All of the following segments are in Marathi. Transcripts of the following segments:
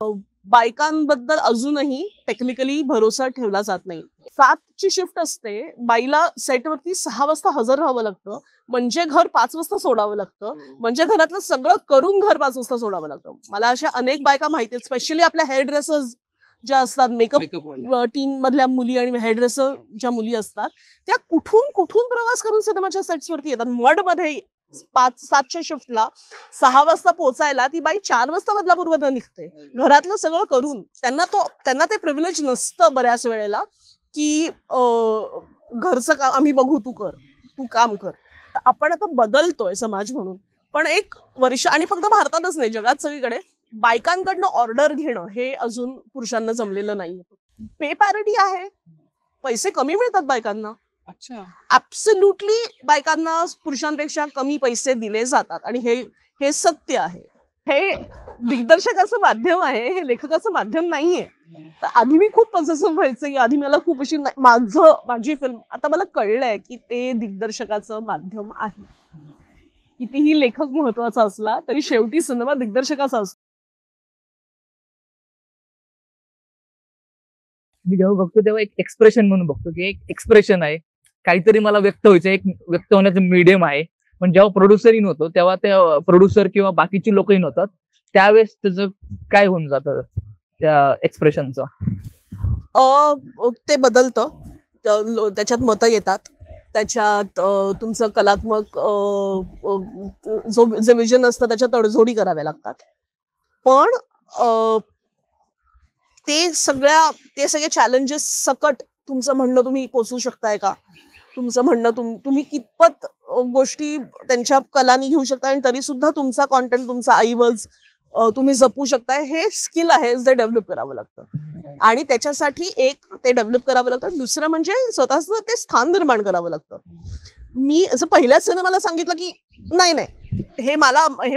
बायकांबद्दल अजूनही टेक्निकली भरोसा ठेवला जात नाही. 7ची शिफ्ट असते, बाईला सेटवरती 6 वाजता हजर राहावं लागतं, म्हणजे घर 5 वाजता सोडावं लागतं, म्हणजे घरातलं सगळं करून घर 5 वाजता सोडावं लागतं. मला अशा अनेक बायका माहिती आहेत, स्पेशली आपल्या हेअर ड्रेसर्स ज्या असतात, मेकअप टीम मधल्या मुली आणि हेअर ड्रेसर ज्या मुली असतात, त्या कुठून कुठून प्रवास करून सिनेमाच्या सेट्सवरती येतात. मडमध्ये 5-7च्या शिफ्टला 6 वाजता पोहोचायला ती बाई 4 वाजता बदलापूरवरून निघते, घरातलं सगळं करून. त्यांना ते प्रिव्हिलेज नसतं बऱ्याच वेळेला, की घरचं काम आम्ही बघू, तू काम कर. आपण आता बदलतोय समाज म्हणून, पण एक वर्ष, आणि फक्त भारतातच नाही, जगात सगळीकडे बायकांकडनं ऑर्डर घेणं हे अजून पुरुषांना जमलेलं नाही. पे पॅरिटी आहे, पैसे कमी मिळतात बायकांना. अच्छा, ऍब्सोल्युटली बायकांना पुरुषांपेक्षा कमी पैसे दिले जातात, आणि हे सत्य आहे. हे दिग्दर्शकाचं माध्यम आहे, हे लेखकाचं माध्यम नाहीये. तर आधी मी खूप पॉझिटिव्ह व्हायचं, की आधी मला खूप अशी माझी फिल्म, आता मला कळलंय की ते दिग्दर्शकाचं माध्यम आहे. कितीही लेखक महत्वाचा असला तरी शेवटी सिनेमा दिग्दर्शकाचा असतो. मी जेव्हा बघतो तेव्हा एक एक्सप्रेशन म्हणून बघतो, की एक एक्सप्रेशन आहे, काहीतरी मला व्यक्त व्हायचं, एक व्यक्त होण्याचं मीडियम आहे. पण जेव्हा प्रोड्युसरही नव्हतो तेव्हा त्या प्रोड्युसर किंवा बाकीची लोकही नव्हतात, त्यावेळेस त्याचं काय होऊन जातं त्या एक्सप्रेशनचं? ते बदलतं, त्याच्यात मतं येतात, त्याच्यात तुमचं कलात्मक जे विजन असतं त्याच्यात तडजोडी कराव्या लागतात. पण ते सगळे चॅलेंजेस सकट तुमचं म्हणणं तुम्ही पोचवू शकताय का? तुमचं म्हणणं तुम्ही कितपत गोष्टी त्यांच्या कलानी घेऊ शकताय, आणि तरी सुद्धा तुमचा कॉन्टेंट, तुमचा ऐवज तुम्ही जपू शकताय, हे स्किल आहे, जे डेव्हलप करावं लागतं. आणि त्याच्यासाठी एक ते डेव्हलप करावं लागतं, दुसरं म्हणजे स्वतःचं ते स्थान निर्माण करावं लागतं. मी असं पहिल्याच सिनेमाला सांगितलं की नाही, हे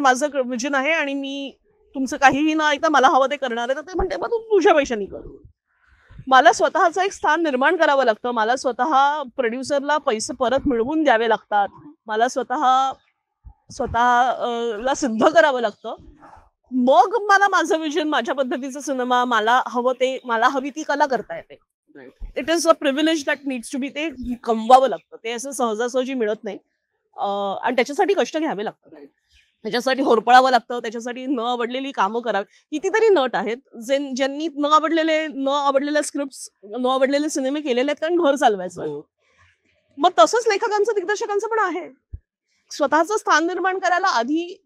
माझं विजन आहे, आणि मी तुमचं काहीही न ऐकता मला हवं ते करणार आहे, तर ते म्हणते मग तू तुझ्या पैशानी कर. मला स्वतःचं एक स्थान निर्माण करावं लागतं, मला स्वतः प्रोड्युसरला पैसे परत मिळवून द्यावे लागतात, मला स्वतःला सिद्ध करावं लागतं. मग मला माझं विजन, माझ्या पद्धतीचा सिनेमा, मला हवी ती कला करता येते. It is a privilege that needs to be, ते कमवावं लागतं, ते असं सहजासहजी मिळत नाही. आणि त्याच्यासाठी कष्ट घ्यावे लागतात, त्याच्यासाठी होरपळावं लागतं, त्याच्यासाठी न आवडलेली कामं करावी. कितीतरी नट आहेत ज्यांनी न आवडलेल्या स्क्रिप्ट, न आवडलेले सिनेमे केलेले आहेत, कारण घर चालवायचं. मग तसंच लेखकांचं, दिग्दर्शकांचं पण आहे. स्वतःचं स्थान निर्माण करायला आधी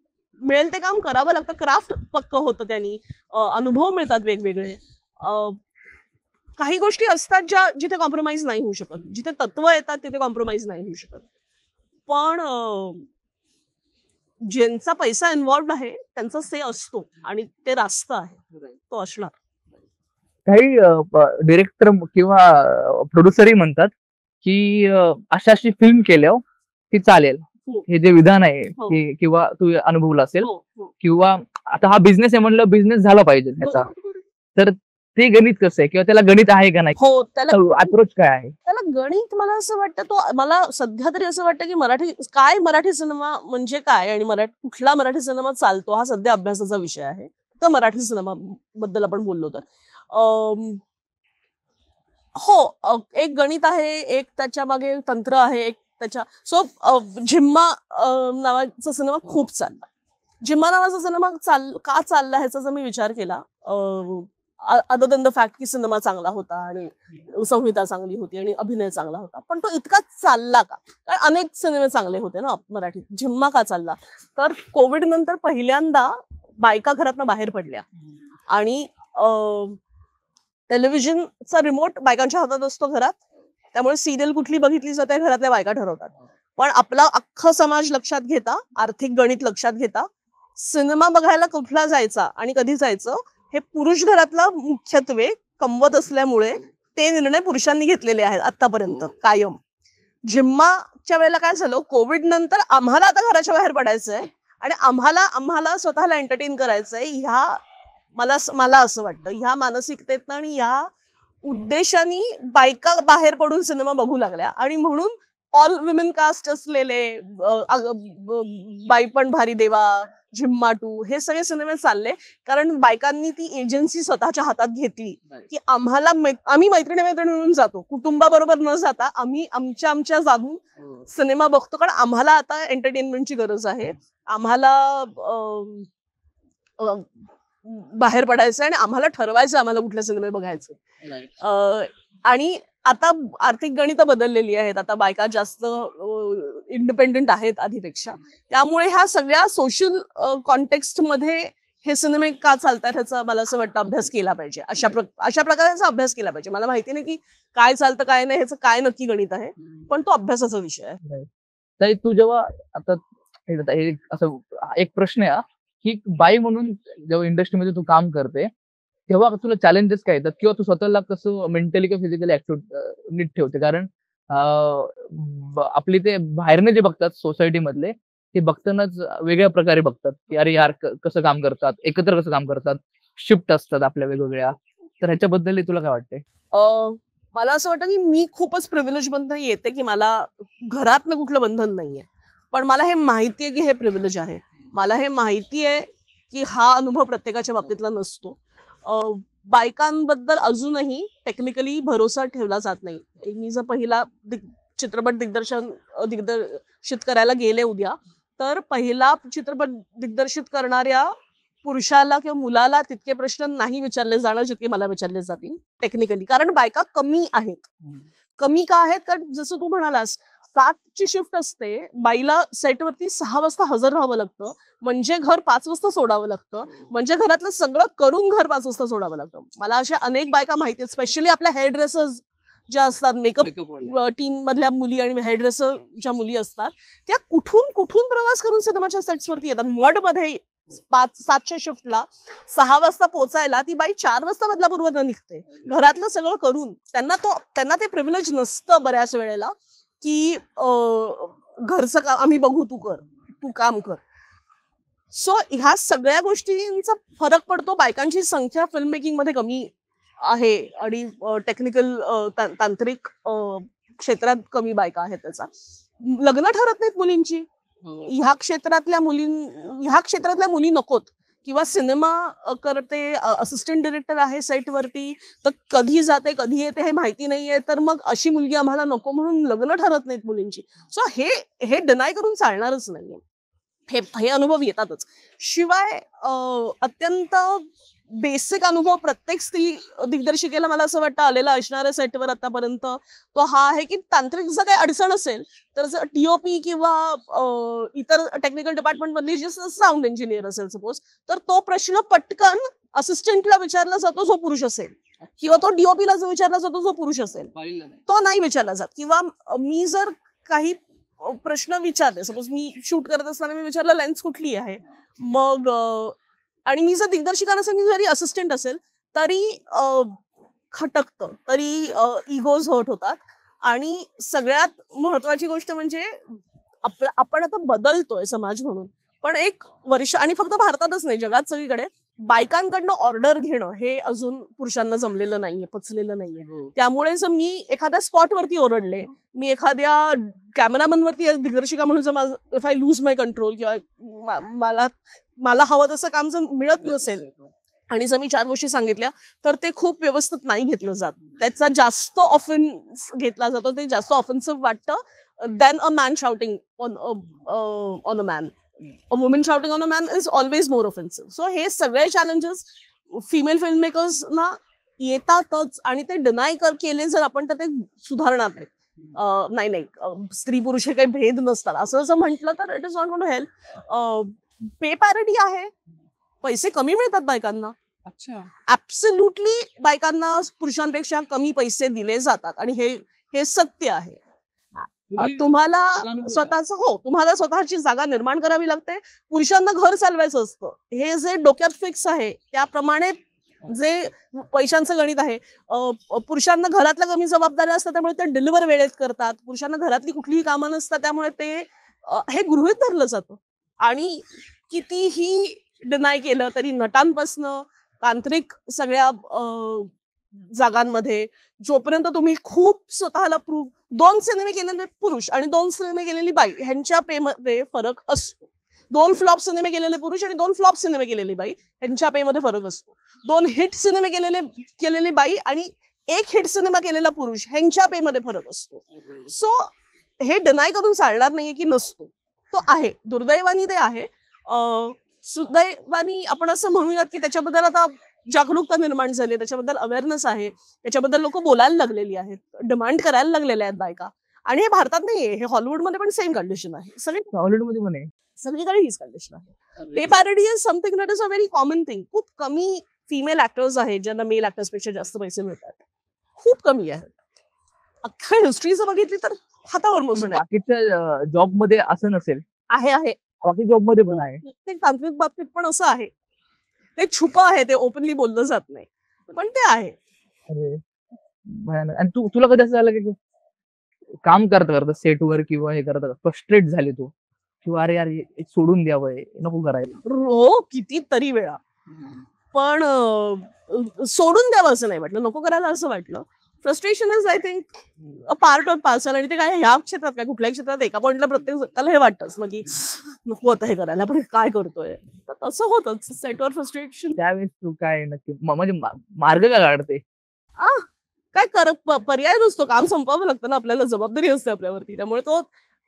मिळेल ते काम करावं लागतं, क्राफ्ट पक्क होतं त्यांनी, अनुभव मिळतात वेगवेगळे. काही गोष्टी असतात जिथे कॉम्प्रोमाइज नाही होऊ शकत, जिथे तत्व येतात तिथे कॉम्प्रोमाइज नाही होऊ शकत. पण ज्यांचा पैसा इन्व्हॉल्व्ड आहे त्यांचा से असतो, आणि ते रास्त आहे, तो असणार. काही डिरेक्टर किंवा प्रोड्युसरही म्हणतात की अशी फिल्म केल्यावर ती चालेल, हे जे विधान आहे किंवा तू अनुभवलं असेल, किंवा आता हा बिझनेस आहे म्हणलं, बिझनेस झाला पाहिजे त्याचा, तर ते गणित कसं आहे, किंवा त्याला गणित आहे का नाही, हो, त्याला अप्रोच काय आहे त्याला गणित? मला असं वाटतं, मला सध्या तरी असं वाटतं की मराठी सिनेमा म्हणजे काय, आणि कुठला मराठी सिनेमा चालतो, हा सध्या अभ्यासाचा विषय आहे. तर मराठी सिनेमा बद्दल आपण बोललो तर हो, एक गणित आहे, एक त्याच्या मागे तंत्र आहे, एक झिम्मा नावाचा सिनेमा खूप चालला. झिम्मा नावाचा सिनेमा का चालला ह्याचा जर मी विचार केला, अदर दॅन द फॅक्ट की सिनेमा चांगला होता, आणि संहिता चांगली होती, आणि अभिनय चांगला होता, पण तो इतका चालला का? कारण अनेक सिनेमे चांगले होते ना मराठीत. झिम्मा का चालला? तर कोविड नंतर पहिल्यांदा बायका घरातनं बाहेर पडल्या, आणि टेलिव्हिजनचा रिमोट बायकांच्या हातात असतो घरात, त्यामुळे सिरियल कुठली बघितली जाते घरातल्या बायका ठरवतात. पण आपला अख्खा समाज लक्षात घेता, आर्थिक गणित लक्षात घेता, सिनेमा बघायला कुठला जायचा आणि कधी जायचं हे पुरुष घरातला मुख्यत्वे कमवत असल्यामुळे ते निर्णय पुरुषांनी घेतलेले आहेत आतापर्यंत कायम. झिम्माच्या वेळेला काय झालं, कोविड नंतर आम्हाला आता घराच्या बाहेर पडायचंय, आणि आम्हाला स्वतःला एंटरटेन करायचंय, मला असं वाटतं ह्या मानसिकतेतनं आणि ह्या उद्देशाने बायका बाहेर पडून सिनेमा बघू लागल्या, आणि म्हणून ऑल विमेन कास्ट असलेले बाई पण भारी देवा, झिम्मा 2 हे सगळे सिनेमे चालले कारण बायकांनी ती एजन्सी स्वतःच्या हातात घेतली की आम्ही मैत्रिणी मिळून जातो, कुटुंबाबरोबर न जाता आम्ही आमच्या जागून सिनेमा बघतो कारण आम्हाला आता एंटरटेनमेंटची गरज आहे. आम्हाला बाहेर पडायचं आणि आम्हाला ठरवायचं आम्हाला कुठले सिनेमे बघायचे. आणि आता आर्थिक गणित बदललेली आहेत, आता बायका जास्त इंडिपेंडेंट आहेत आधीपेक्षा. त्यामुळे ह्या सगळ्या सोशल कॉन्टेक्स्ट मध्ये हे सिनेमे का चालतात ह्याचा मला असं वाटतं अभ्यास केला पाहिजे. अशा प्रकारचा अभ्यास केला पाहिजे. मला माहिती नाही की काय चालतं काय नाही ह्याचं काय नक्की गणित आहे, पण तो अभ्यासाचा विषय आहे. ताई, तू जेव्हा आता हे असं एक प्रश्न आहे की बाई म्हणून जेव्हा इंडस्ट्रीमध्ये तू काम करते तेव्हा तुला चॅलेंजेस काय येतात किंवा तू स्वतःला कसं मेंटली किंवा फिजिकली ऍक्टिव्ह नीट ठेवते? कारण आपली ते बाहेरने जे बघतात सोसायटी मधले ते बघतानाच वेगळ्या प्रकारे बघतात की अरे यार कसं काम करतात, एकत्र कसं काम करतात, शिफ्ट असतात आपल्या वेगवेगळ्या. तर ह्याच्याबद्दल तुला काय वाटतंय? मला असं वाटतं की मी खूपच प्रिव्हिलेज बंधन येते की मला घरातलं कुठलं बंधन नाहीये, पण मला हे माहितीये की हे प्रिव्हिलेज आहे. मला हे माहिती आहे की हा अनुभव प्रत्येकाच्या बाबतीतला नसतो. बायकांबद्दल अजूनही टेक्निकली भरोसा ठेवला जात नाही. मी जर पहिला चित्रपट दिग्दर्शित करायला गेले उद्या, तर पहिला चित्रपट दिग्दर्शित करणाऱ्या पुरुषाला किंवा मुलाला तितके प्रश्न नाही विचारले जाणार जितके मला विचारले जातील टेक्निकली. कारण बायका कमी आहेत. कमी का आहेत? कारण जसं तू म्हणालास 7ची शिफ्ट असते, बाईला सेटवरती 6 वाजता हजर राहावं लागतं, म्हणजे घर 5 वाजता सोडावं लागतं, म्हणजे घरातलं सगळं करून घर 5 वाजता सोडावं लागतं. मला अशा अनेक बायका माहिती आहेत, स्पेशली आपल्या हेअर ड्रेसर्स ज्या असतात, मेकअप टीम मधल्या मुली आणि हेअर ड्रेसर ज्या मुली असतात, त्या कुठून कुठून प्रवास करून सिनेमाच्या सेट्सवरती येतात. मडमध्ये 7च्या शिफ्टला 6 वाजता पोहोचायला ती बाई 4 वाजता बदलापूरवरून निघते, घरातलं सगळं करून. त्यांना ते प्रिव्हिलेज नसतं बऱ्याच वेळेला की घरचं काम आम्ही बघू, तू काम कर. सो ह्या सगळ्या गोष्टींचा फरक पडतो. बायकांची संख्या फिल्म मेकिंग मध्ये कमी आहे आणि टेक्निकल तांत्रिक क्षेत्रात कमी बायका आहेत. त्याचा लग्न ठरत नाहीत मुलींची. ह्या क्षेत्रातल्या मुली नकोत, किंवा सिनेमा करते, असिस्टंट डिरेक्टर आहे सेटवरती, तर कधी जाते कधी येते हे माहिती नाहीये, तर मग अशी मुलगी आम्हाला नको म्हणून लग्न ठरत नाहीत मुलींची. सो हे डिनाय करून चालणारच नाहीये. हे अनुभव येतातच. शिवाय अत्यंत बेसिक अनुभव प्रत्येक स्त्री दिग्दर्शिकेला मला असं वाटतं आलेला असणाऱ्या सेटवर आतापर्यंत तो हा आहे की तांत्रिक जर काही अडचण असेल तर टीओपी किंवा इतर टेक्निकल डिपार्टमेंट मधली जे साऊंड इंजिनियर असेल सपोज, तर तो प्रश्न पटकन असिस्टंटला विचारला जातो जो पुरुष असेल, किंवा तो डीओपीला जो विचारला जातो जो पुरुष असेल तो नाही विचारला जात. किंवा मी जर काही प्रश्न विचारले, सपोज मी शूट करत असताना मी विचारलं लेन्स कुठली आहे, मग आणि मी जर दिग्दर्शिका नसेल, मी जरी असिस्टंट असेल तरी खटकतं, तरी इगोज हर्ट होतात. आणि सगळ्यात महत्वाची गोष्ट म्हणजे आपण आता बदलतोय समाज म्हणून, पण एक वर्ष, आणि फक्त भारतातच नाही जगात सगळीकडे बायकांकडनं ऑर्डर घेणं हे अजून पुरुषांना जमलेलं नाहीये, पचलेलं नाहीये. त्यामुळे जर मी एखाद्या स्पॉटवरती ओरडले, मी एखाद्या कॅमेरामॅन वरती दिग्दर्शिका म्हणून जर if I lose my control, किंवा मला हवं तसं काम जर मिळत नसेल आणि जर मी 4 गोष्टी सांगितल्या तर ते खूप व्यवस्थित नाही घेतलं जात, त्याचा जास्त ऑफेन्स घेतला जातो, ते जास्त ऑफेन्सिव्ह वाटतं than a man shouting on a man. A woman shouting on a man is always more offensive. So हे सगळे चॅलेंजेस फिमेल फिल्म मेकर्स ना येतातच, आणि ते डिनाय केले जर आपण तर ते सुधारणार नाही. नाही स्त्री पुरुष हे काही भेद नसतात असं जर म्हटलं तर it is not going to help. Pay parity आहे, पैसे कमी मिळतात बायकांना. अच्छा, ऍब्सोल्युटली बायकांना पुरुषांपेक्षा कमी पैसे दिले जातात, आणि हे सत्य आहे. तुम्हाला स्वतःची जागा निर्माण करावी लागते. पुरुषांना घर चालवायचं असतं, हे जे डोक्यात फिक्स आहे त्याप्रमाणे जे पैशांचं गणित आहे. पुरुषांना घरातल्या कमी जबाबदाऱ्या असतात त्यामुळे ते डिलिव्हर वेळेत करतात. पुरुषांना घरातली कुठलीही कामं नसतात त्यामुळे ते हे गृहीत धरलं जातं. आणि कितीही डिनाय केलं तरी नटांपासनं तांत्रिक सगळ्या जागांमध्ये जोपर्यंत तुम्ही खूप स्वतःला 2 सिनेमे केलेले पुरुष आणि 2 सिनेमे केलेली बाई ह्यांच्या पेमध्ये फरक असतो. 2 फ्लॉप सिनेमे केलेले पुरुष आणि 2 फ्लॉप सिनेमे केलेली बाई यांच्या पे मध्ये फरक असतो. 2 हिट सिनेमे केलेली बाई आणि 1 हिट सिनेमा केलेला पुरुष ह्यांच्या पे मध्ये फरक असतो. सो हे डिनाय करून चालणार नाहीये की नसतो, तो आहे. दुर्दैवानी ते आहे. सुदैवानी आपण असं म्हणूयात की त्याच्याबद्दल आता जागरूकता निर्माण झाली, त्याच्याबद्दल अवेअरनेस आहे, त्याच्याबद्दल लोक बोलायला लागलेली आहेत, डिमांड करायला लागलेल्या आहेत बायका. आणि हे भारतात नाहीये, हे हॉलिवूडमध्ये पण सेम कंडिशन आहे. हॉलिवूडमध्ये पण आहे. सगळीकडे हीच कंडिशन आहे. पे parody is something that is a very common thing. खूप कमी फिमेल ऍक्टर्स आहेत ज्यांना मेल ऍक्टर्स पेक्षा जास्त पैसे मिळतात. खूप कमी आहेत. अख्ख्या हिस्ट्रीचं बघितली तर हातावर मोजून आहे. बाकीच्या जॉब मध्ये असं नसेल, आहे बाकी जॉब मध्ये पण आहे. प्रत्येक तांत्रिक बाबतीत पण असं आहे. ते छुपं आहे, ते ओपनली बोललं जात नाही, पण ते आहे. अरे भयानक. आणि तुला कधी असं झालं की काम करता सेटवर किंवा हे करता फ्रस्ट्रेट झाली तू, किंवा अरे यार हे सोडून द्यावं, हे नको करायला? हो, कितीतरी वेळा. पण सोडून द्यावं असं नाही वाटलं, नको करायला असं वाटलं. Frustration is I think a part of parcel. आणि ते काय ह्या क्षेत्रात काय कुठल्याही क्षेत्रात एका पॉइंटला प्रत्येक त्याला हे वाटतंच ना की नको आता हे करायला, आपण काय करतोय. तर तसं होतंच सेटवर फ्रस्ट्रेशन. त्यावेळेस तू काय नक्की म्हणजे मार्ग काय काढते? काय पर्याय नसतो, काम संपवावं लागतं ना, आपल्याला जबाबदारी असते आपल्यावरती. त्यामुळे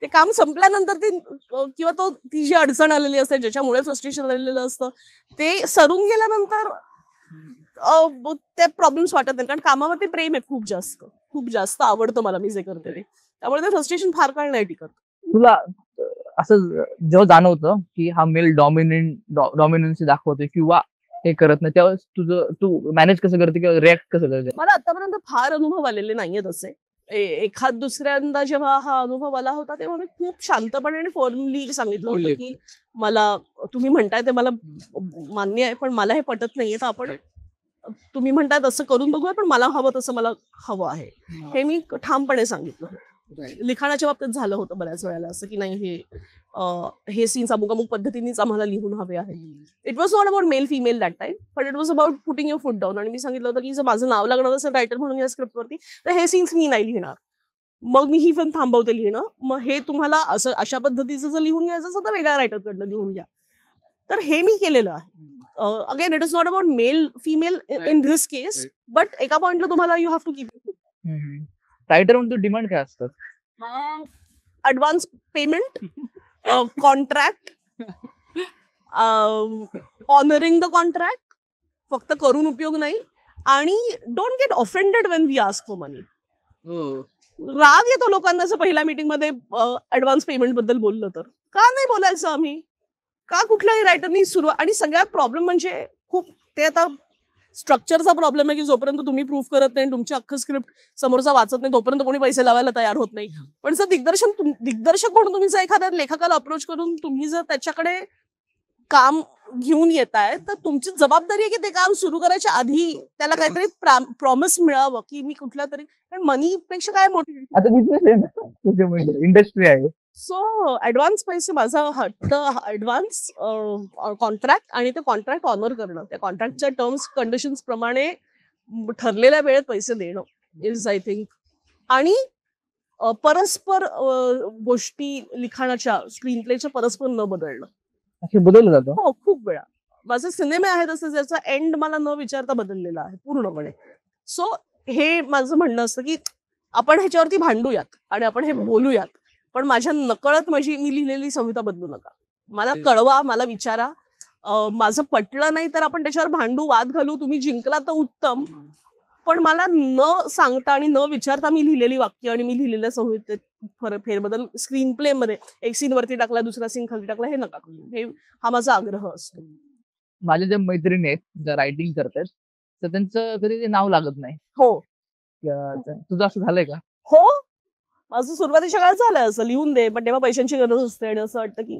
ते काम संपल्यानंतर किंवा ती जी अडचण आलेली असते ज्याच्यामुळे फ्रस्ट्रेशन आलेलं असतं ते सरून गेल्यानंतर ते प्रॉब्लेम्स वाटत नाही. कारण कामावरती प्रेम आहे खूप जास्त आवडतं मला मी जे करते ते. त्यामुळे ते फ्रस्ट्रेशन फार काळ नाही टिकत. तुला असं जेव्हा जाणवतं की हा मेल डॉमिनन्सी दाखवतोय किंवा हे करत नाही, तेव्हा तू मॅनेज कसं करते किंवा रिॲक्ट कसं करते? मला आतापर्यंत फार अनुभव आलेले नाहीयेत असे. एखाद दुसऱ्यांदा जेव्हा हा अनुभव आला होता तेव्हा मी खूप शांतपणे आणि फॉर्मली सांगितलं होतं की मला तुम्ही म्हणताय ते मला मान्य आहे, पण मला हे पटत नाहीये, तर आपण तुम्ही म्हणताय तसं करून बघूया, पण मला हवं तसं मला हवं आहे, हे मी ठामपणे सांगितलं. लिखाणाच्या बाबतीत झालं होतं बऱ्याच वेळेला असं की नाही हे सीन्स अमुक पद्धतीनेच आम्हाला लिहून हवे आहे. It was not about male female that time, but it was about putting your foot down. आणि मी सांगितलं होतं की जर माझं नाव लागणार असेल रायटर म्हणून या स्क्रिप्टवरती तर हे सीन्स मी नाही लिहिणार, मग मी ही फिल्म थांबवते लिहिणं. मग हे तुम्हाला असं अशा पद्धतीचं जर लिहून घ्यायचं असेल तर वेगळ्या रायटरकडनं लिहून घ्या. तर हे मी केलेलं आहे. Again it is not about male female in this case, but एका पॉइंटला तुम्हाला you have to keep. Writer म्हणून डिमांड काय असतात? Advance payment, contract, honouring the contract, फक्त करून उपयोग नाही, आणि don't get offended when we ask for money. राग येतो लोकांना जर पहिल्या मीटिंग मध्ये ऍडव्हान्स पेमेंट बद्दल बोललं तर. का नाही बोलायचं आम्ही? का कुठल्याही रायटरनी आणि सगळ्यात प्रॉब्लेम म्हणजे खूप ते आता स्ट्रक्चरचा प्रॉब्लेम आहे की जोपर्यंत तुम्ही प्रूफ करत नाही, तुमची अख्खं स्क्रिप्ट समोरचा वाचत नाही, तोपर्यंत कोणी पैसे लावायला तयार होत नाही. पण जर दिग्दर्शक म्हणून तुम्ही जर एखाद्या लेखकाला अप्रोच करून तुम्ही जर त्याच्याकडे काम घेऊन येताय तर तुमची जबाबदारी आहे की ते काम सुरू करायच्या आधी त्याला काहीतरी प्रॉमिस मिळावं की मी कुठल्या तरी, कारण मनी पेक्षा काय मोठी आता बिझनेस आहे ना, इंडस्ट्री आहे. सो ऍडव्हान्स पैसे, माझा हट्ट ऍडव्हान्स कॉन्ट्रॅक्ट आणि ते कॉन्ट्रॅक्ट ऑनर करणं, त्या कॉन्ट्रॅक्टच्या टर्म्स कंडिशन्स प्रमाणे ठरलेल्या वेळेत पैसे देणं इज आय थिंक. आणि परस्पर गोष्टी लिखाणाच्या स्क्रीन प्लेच्या परस्पर न बदलणं. असे बदललं जातं. हो, खूप वेळा माझे सिनेमे आहेत असं ज्याचा एंड मला न विचारता बदललेला आहे पूर्णपणे. सो हे माझं म्हणणं असतं की आपण ह्याच्यावरती भांडूयात आणि आपण हे बोलूयात, पण माझ्या नकळत मी लिहिलेली संहिता बदलू नका. मला कळवा, मला विचारा, माझं पटलं नाही तर आपण त्याच्यावर भांडू, वाद घालू. तुम्ही जिंकला तर उत्तम, पण मला न सांगता आणि न विचारता मी लिहिलेली वाक्य आणि मी लिहिलेल्या संहितेत फेरबदल स्क्रीन प्ले मध्ये एक सीन वरती टाकला, दुसरा सीन खाली टाकला, हे नका करू. हे हा माझा आग्रह असतो. माझ्या ज्या मैत्रिणी आहेत ज्या रायटिंग करतात तर त्यांचं कधी ते नाव लागत नाही. हो, तुझं असं झालंय का? हो, माझं सुरुवातीच्या काळात झालंय असं, लिहून दे, पण तेव्हा पैशांची गरज असते आणि असं वाटतं की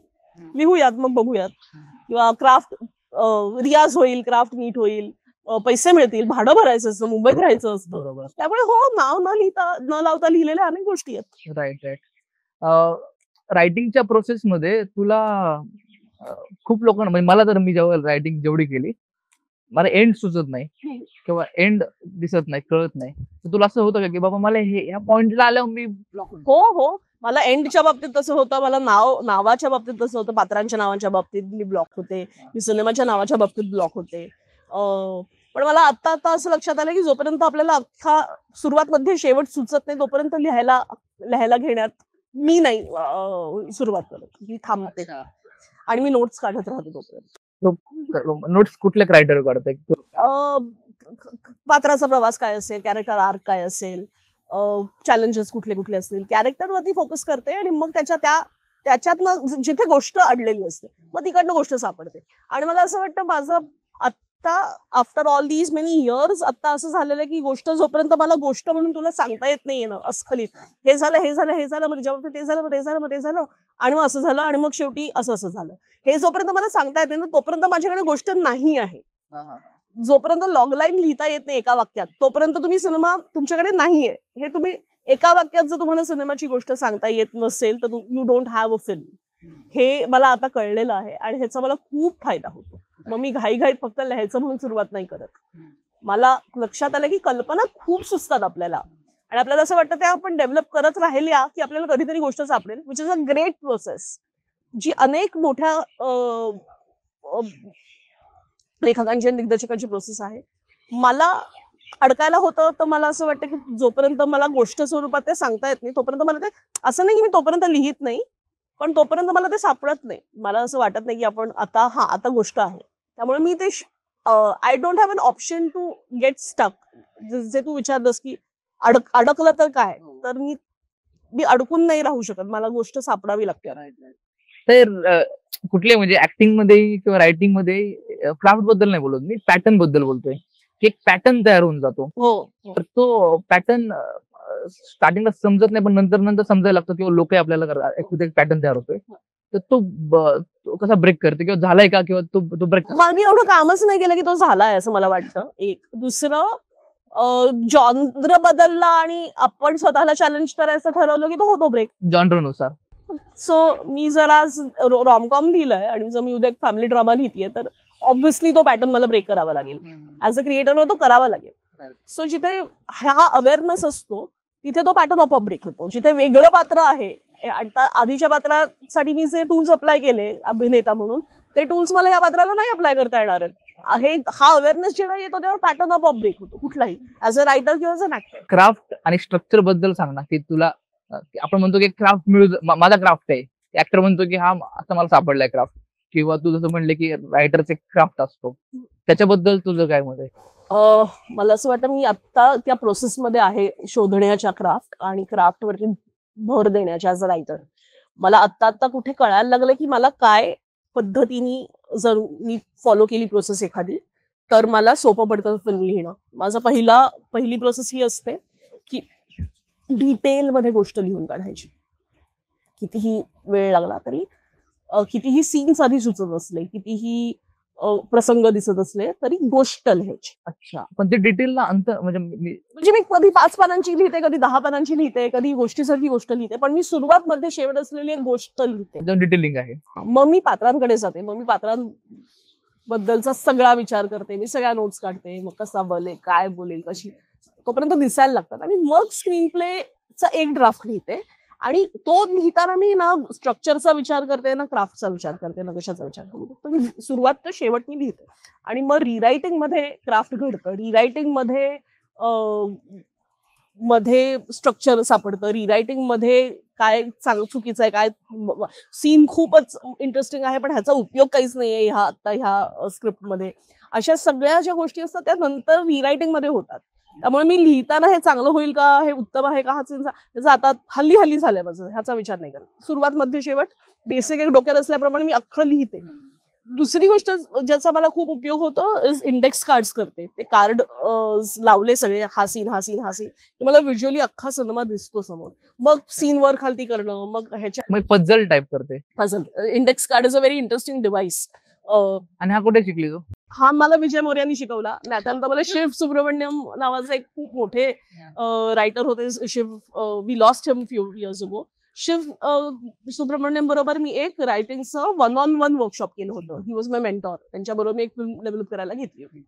लिहूयात मग बघूयात, किंवा क्राफ्ट रियाज होईल, क्राफ्ट नीट होईल, पैसे मिळतील, भाडं भरायचं असतं, मुंबईत राहायचं असतं. बरोबर. त्यामुळे हो, नाव न लावता लिहिलेल्या अनेक गोष्टी आहेत. राईट. रायटिंगच्या प्रोसेस मध्ये तुला खूप लोकांना, म्हणजे मला तर, मी जेव्हा रायटिंग जेवढी केली मला एंड सुचत नाही किंवा एंड दिसत नाही, कळत नाही. तर तुला असं होतं का की बाबा मला हे या पॉइंटला आल्यावर मी हो, मला एंडच्या बाबतीत तसं होतं, मला नावाच्या बाबतीत तसं होतं, पात्रांच्या नावाच्या बाबतीत मी ब्लॉक होते, मी सिनेमाच्या नावाच्या बाबतीत ब्लॉक होते. पण मला आता आता असं लक्षात आलं की जोपर्यंत आपल्याला अख्खा सुरुवात मध्ये शेवट सुचत नाही तोपर्यंत लिहायला घेण्यात मी नाही सुरुवात करत, मी थांबते आणि मी नोट्स काढत राहते तोपर्यंत. नोट्स कुठल्या क्रायटेरिया काढताय? पात्राचा प्रवास काय असेल, कॅरेक्टर आर्क काय असेल, चॅलेंजेस कुठले कुठले असतील, कॅरेक्टरवरती फोकस करते आणि मग त्याच्यातनं जिथे गोष्ट अडलेली असते मग तिकडनं गोष्ट सापडते. आणि मला असं वाटतं माझं आता after all these many years आता असं झालेलं आहे की गोष्ट जोपर्यंत मला गोष्ट म्हणून तुला सांगता येत नाहीये ना अस्खलित, हे झालं म्हणजे जेव्हा ते झालं आणि मग असं झालं आणि मग शेवटी असं झालं, हे जोपर्यंत मला सांगता येते ना तोपर्यंत माझ्याकडे गोष्ट नाही आहे. जोपर्यंत लॉग लाईन लिहिता येत नाही एका वाक्यात तोपर्यंत तुम्ही सिनेमा तुमच्याकडे नाहीये. हे तुम्ही एका वाक्यात जर तुम्हाला सिनेमाची गोष्ट सांगता येत नसेल तर you don't have a film. हे मला आता कळलेलं आहे आणि ह्याचा मला खूप फायदा होतो. मग मी घाईघाईत फक्त लिहायचं म्हणून सुरुवात नाही करत. मला लक्षात आलं की कल्पना खूप सुचतात आपल्याला आणि आपल्याला असं वाटतं त्या आपण डेव्हलप करत राहिल्या की आपल्याला कधीतरी गोष्ट सापडेल, which is a great process, जी अनेक मोठ्या लेखकांची आणि दिग्दर्शकांची प्रोसेस आहे. मला अडकायला होतं तर मला असं वाटतं की जोपर्यंत मला गोष्ट स्वरूपात ते सांगता येत नाही तोपर्यंत मला ते, असं नाही की मी तोपर्यंत लिहित नाही, पण तोपर्यंत मला ते सापडत नाही. मला असं वाटत नाही की आपण आता गोष्ट आहे, त्यामुळे मी ते I don't have an option to get stuck. जे तू विचारलंस की अडकलं तर काय, तर मी अडकून नाही राहू शकत, मला गोष्ट सापडावी लागते. तर कुठले म्हणजे ऍक्टिंग मध्ये किंवा रायटिंग मध्ये क्राफ्ट बद्दल नाही बोलत मी, पॅटर्न बद्दल बोलतोय की एक पॅटर्न तयार होऊन जातो. तर तो पॅटर्न स्टार्टिंगला समजत नाही पण नंतर समजायला लागतो किंवा लोक आपल्याला एक पॅटर्न तयार होतोय, तर तो कसा ब्रेक करते किंवा झालाय का किंवा तो ब्रेक. मी एवढं कामच नाही केलं की तो झालाय असं मला वाटतं. एक दुसरं जॉनर बदलला आणि आपण स्वतःला चॅलेंज करायचं ठरवलं की तो होतो ब्रेक जॉनरनुसार. सो मी जर आज रॉमकॉम लिहिलंय आणि जर मी उद्या एक फॅमिली ड्रामा लिहितीये तर ऑब्व्हियसली तो पॅटर्न मला ब्रेक करावा लागेल. ऍज अ क्रिएटर तो करावा लागेल. सो जिथे हा अवेअरनेस असतो तिथे तो पॅटर्न ऑफ ब्रेक होतो. जिथे वेगळं पात्र आहे, आता आधीच्या पात्रासाठी मी जे टूल्स अप्लाय केले अभिनेता म्हणून ते टूल्स मला या पात्राला नाही अप्लाय करता येणार आहेत. हा अवेअरनेस जेव्हा येतो तेव्हा पॅटर्न ऑफ ब्रेक होतो कुठलाही, ऍज अ रायटर किंवा ऍज अ ऍक्टर. क्राफ्ट आणि स्ट्रक्चर बद्दल सांग ना, की तुला आपण म्हणतो की क्राफ्ट माझा क्राफ्ट आहे, ऍक्टर म्हणतो की हा आता मला सापडलाय क्राफ्ट, किंवा तू जसं म्हणले की रायटरचे क्राफ्ट असतो, त्याच्याबद्दल तुझं काय मत आहे? मला असं वाटतं मी आता त्या प्रोसेसमध्ये आहे शोधण्याच्या क्राफ्ट आणि क्राफ्टवरती भर देण्याच्या ऍज अ रायटर. मला आता कुठे कळायला लागलं की मला काय पद्धतीने जर मी फॉलो केली प्रोसेस एखादी तर मला सोपं पडतं फिल्म लिहिणं. माझा पहिली प्रोसेस ही असते की डिटेलमध्ये गोष्ट लिहून काढायची. कितीही वेळ लागला तरी, कितीही सीन्स आधी सुचत असले, कितीही प्रसंग दिसत असले तरी गोष्ट लिहायची. अच्छा, पण ते डिटेलला अंत म्हणजे मी कधी 5 पानांची लिहिते, कधी 10 पानांची लिहिते, कधी गोष्टीसारखी गोष्ट लिहिते, पण मी सुरुवात मध्ये शेवट असलेली एक गोष्ट लिहिते. डिटेलिंग आहे. मग मी पात्रांकडे जाते, मग मी पात्रांबद्दलचा सगळा विचार करते, मी सगळ्या नोट्स काढते, मग कसा बोलेल, काय बोलेल, कशी, तोपर्यंत दिसायला लागतात आणि मग स्क्रीन प्लेचा एक ड्राफ्ट लिहिते. आणि तो लिहिताना मी ना स्ट्रक्चरचा विचार करते, ना क्राफ्टचा विचार करते, ना कशाचा विचार करते. मी सुरुवात तर शेवट मी लिहिते आणि मग रिरायटिंग मध्ये क्राफ्ट घडतं, रिरायटिंग मध्ये स्ट्रक्चर सापडतं, रिरायटिंग मध्ये काय चुकीचं आहे, काय सीन खूपच इंटरेस्टिंग आहे पण ह्याचा उपयोग काहीच नाहीये ह्या स्क्रिप्टमध्ये, अशा सगळ्या ज्या गोष्टी असतात त्या नंतर रिरायटिंग मध्ये होतात. त्यामुळे मी लिहिताना हे चांगलं होईल का, हे उत्तम आहे का, त्याचा आता हल्ली झालंय माझं, ह्याचा विचार नाही करत. सुरुवात मध्ये शेवट बेसिक एक डोक्यात असल्याप्रमाणे मी अख्खं लिहिते. दुसरी गोष्ट ज्याचा मला खूप उपयोग होतो इज इंडेक्स कार्ड्स करते. ते कार्ड लावले सगळे, हा सीन मला व्हिज्युअली अख्खा सिनेमा दिसतो समोर. मग सीन वर खालती करणं, मग ह्याच्या पझल टाईप करते. Index card is a very interesting device. आणि हा कुठे शिकली तू? हा मला विजय मोर्यांनी शिकवला. त्यानंतर मला शिव सुब्रमण्यम नावाचे एक खूप मोठे रायटर होते, Shiv, we lost him few years ago. Shiv Subramaniam बरोबर मी एक रायटिंगचं 1-on-1 वर्कशॉप केलं होतं. He was my mentor. त्यांच्याबरोबर मी एक फिल्म डेव्हलप करायला घेतली होती.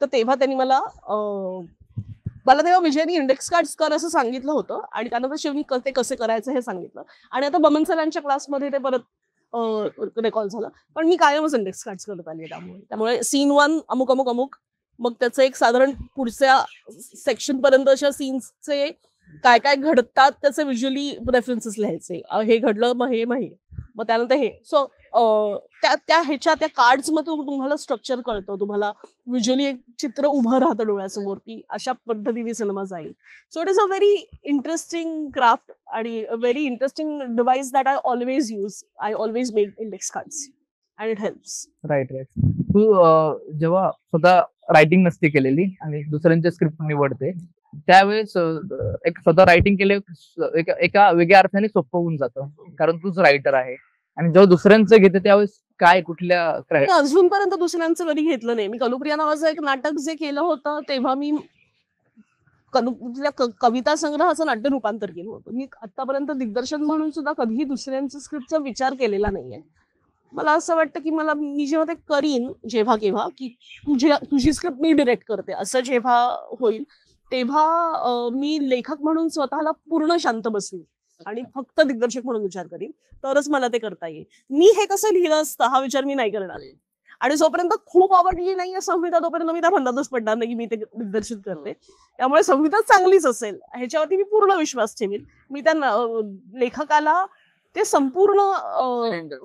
तर तेव्हा त्यांनी मला मला तेव्हा विजयनी इंडेक्स कार्ड्स कर असं सांगितलं होतं आणि त्यानंतर शिवनी ते कसे करायचं हे सांगितलं. आणि आता बमन सरांच्या क्लासमध्ये ते परत रेकॉल झालं. पण मी कायमच इंडेक्स कार्ड्स करत आली त्यामुळे सीन 1 अमुक अमुक अमुक, मग त्याचं एक साधारण पुढच्या सेक्शन पर्यंत अशा सीन्सचे काय काय घडतात त्याचे व्हिज्युअली रेफरन्सेस लिहायचे. हे घडलं मग हे मग त्यानंतर हे. सो त्या कार्ड्स मध्ये तुम्हाला स्ट्रक्चर कळतं, तुम्हाला व्हिज्युअली एक चित्र उभं राहतं डोळ्यासमोर की अशा पद्धतीने सिनेमा जाईल. So it is a very interesting craft आणि very interesting device that I always use. I always make index cards and it helps. Right. तू जेव्हा स्वतः रायटिंग नसती केलेली आणि दुसऱ्यांचे स्क्रिप्ट निवडते त्यावेळेस एक स्वतः रायटिंग केले एका वेगळ्या अर्थाने सोपं होऊन जातं, कारण तूच रायटर आहे. आणि जेव्हा दुसऱ्यांचं घेते त्यावेळेस काय कुठल्या अजूनपर्यंत दुसऱ्यांचं कधी घेतलं नाही. मी कनुप्रिया नावाचं एक नाटक जे केलं होतं तेव्हा मी कविता संग्रहाचं नाट्य रूपांतर केलं होतं. मी आतापर्यंत दिग्दर्शन म्हणून सुद्धा कधीही दुसऱ्यांच्या स्क्रिप्टचा विचार केलेला नाहीये. मला असं वाटतं की मी जेव्हा ते करीन जेव्हा केव्हा की तुझी स्क्रिप्ट मी डिरेक्ट करते असं जेव्हा होईल तेव्हा मी लेखक म्हणून स्वतःला पूर्ण शांत बसवीन आणि फक्त दिग्दर्शक म्हणून विचार करीन, तरच मला ते करता येईल. मी हे कसं लिहिलं असतं हा विचार मी नाही करणार. आणि जोपर्यंत खूप आवडली नाही संहिता तोपर्यंत मी त्या फंदातच पडणार नाही की मी ते दिग्दर्शित करते. त्यामुळे संहिता चांगलीच असेल ह्याच्यावरती मी पूर्ण विश्वास ठेवीन. मी त्या लेखकाला ते संपूर्ण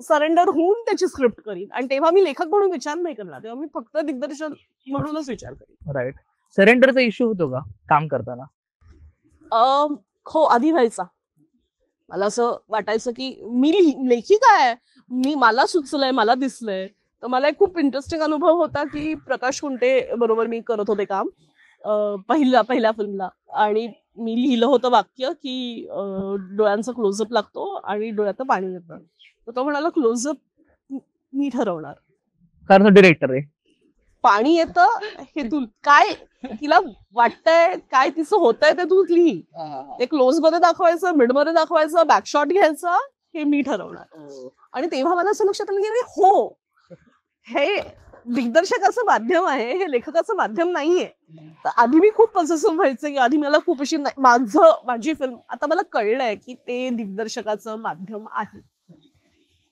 सरेंडर होऊन त्याची स्क्रिप्ट करीन आणि तेव्हा मी लेखक म्हणून विचार नाही करणार, तेव्हा मी फक्त दिग्दर्शन म्हणूनच विचार करीन. राईट. सरेंडरचा इश्यू होतो का काम करताना? हो, आधी व्हायचा. मला असं वाटायचं की मी लेखिका आहे, मला सुचलंय, मला दिसलंय. तर मला एक खूप इंटरेस्टिंग अनुभव होता की प्रकाश कुंटे बरोबर मी करत होते काम पहिल्या फिल्मला आणि मी लिहिलं होतं वाक्य की डोळ्यांचा क्लोजअप लागतो आणि डोळ्यात पाणी येतं. तर तो म्हणाला क्लोजअप मी ठरवणार, कारण डिरेक्टर आहे. पाणी येतं हे तू काय तिला वाटतंय काय तिचं होतंय ते तू लिही. ते क्लोज मध्ये दाखवायचं, मिड मध्ये दाखवायचं, बॅकशॉट घ्यायचा हे मी ठरवणार. आणि तेव्हा मला असं लक्षात आलं की हो, हे दिग्दर्शकाचं माध्यम आहे, हे लेखकाचं माध्यम नाहीये. तर आधी मी खूप पॉझिटिव्ह व्हायचं की आधी मला खूप अशी माझी फिल्म, आता मला कळलंय की ते दिग्दर्शकाचं माध्यम आहे.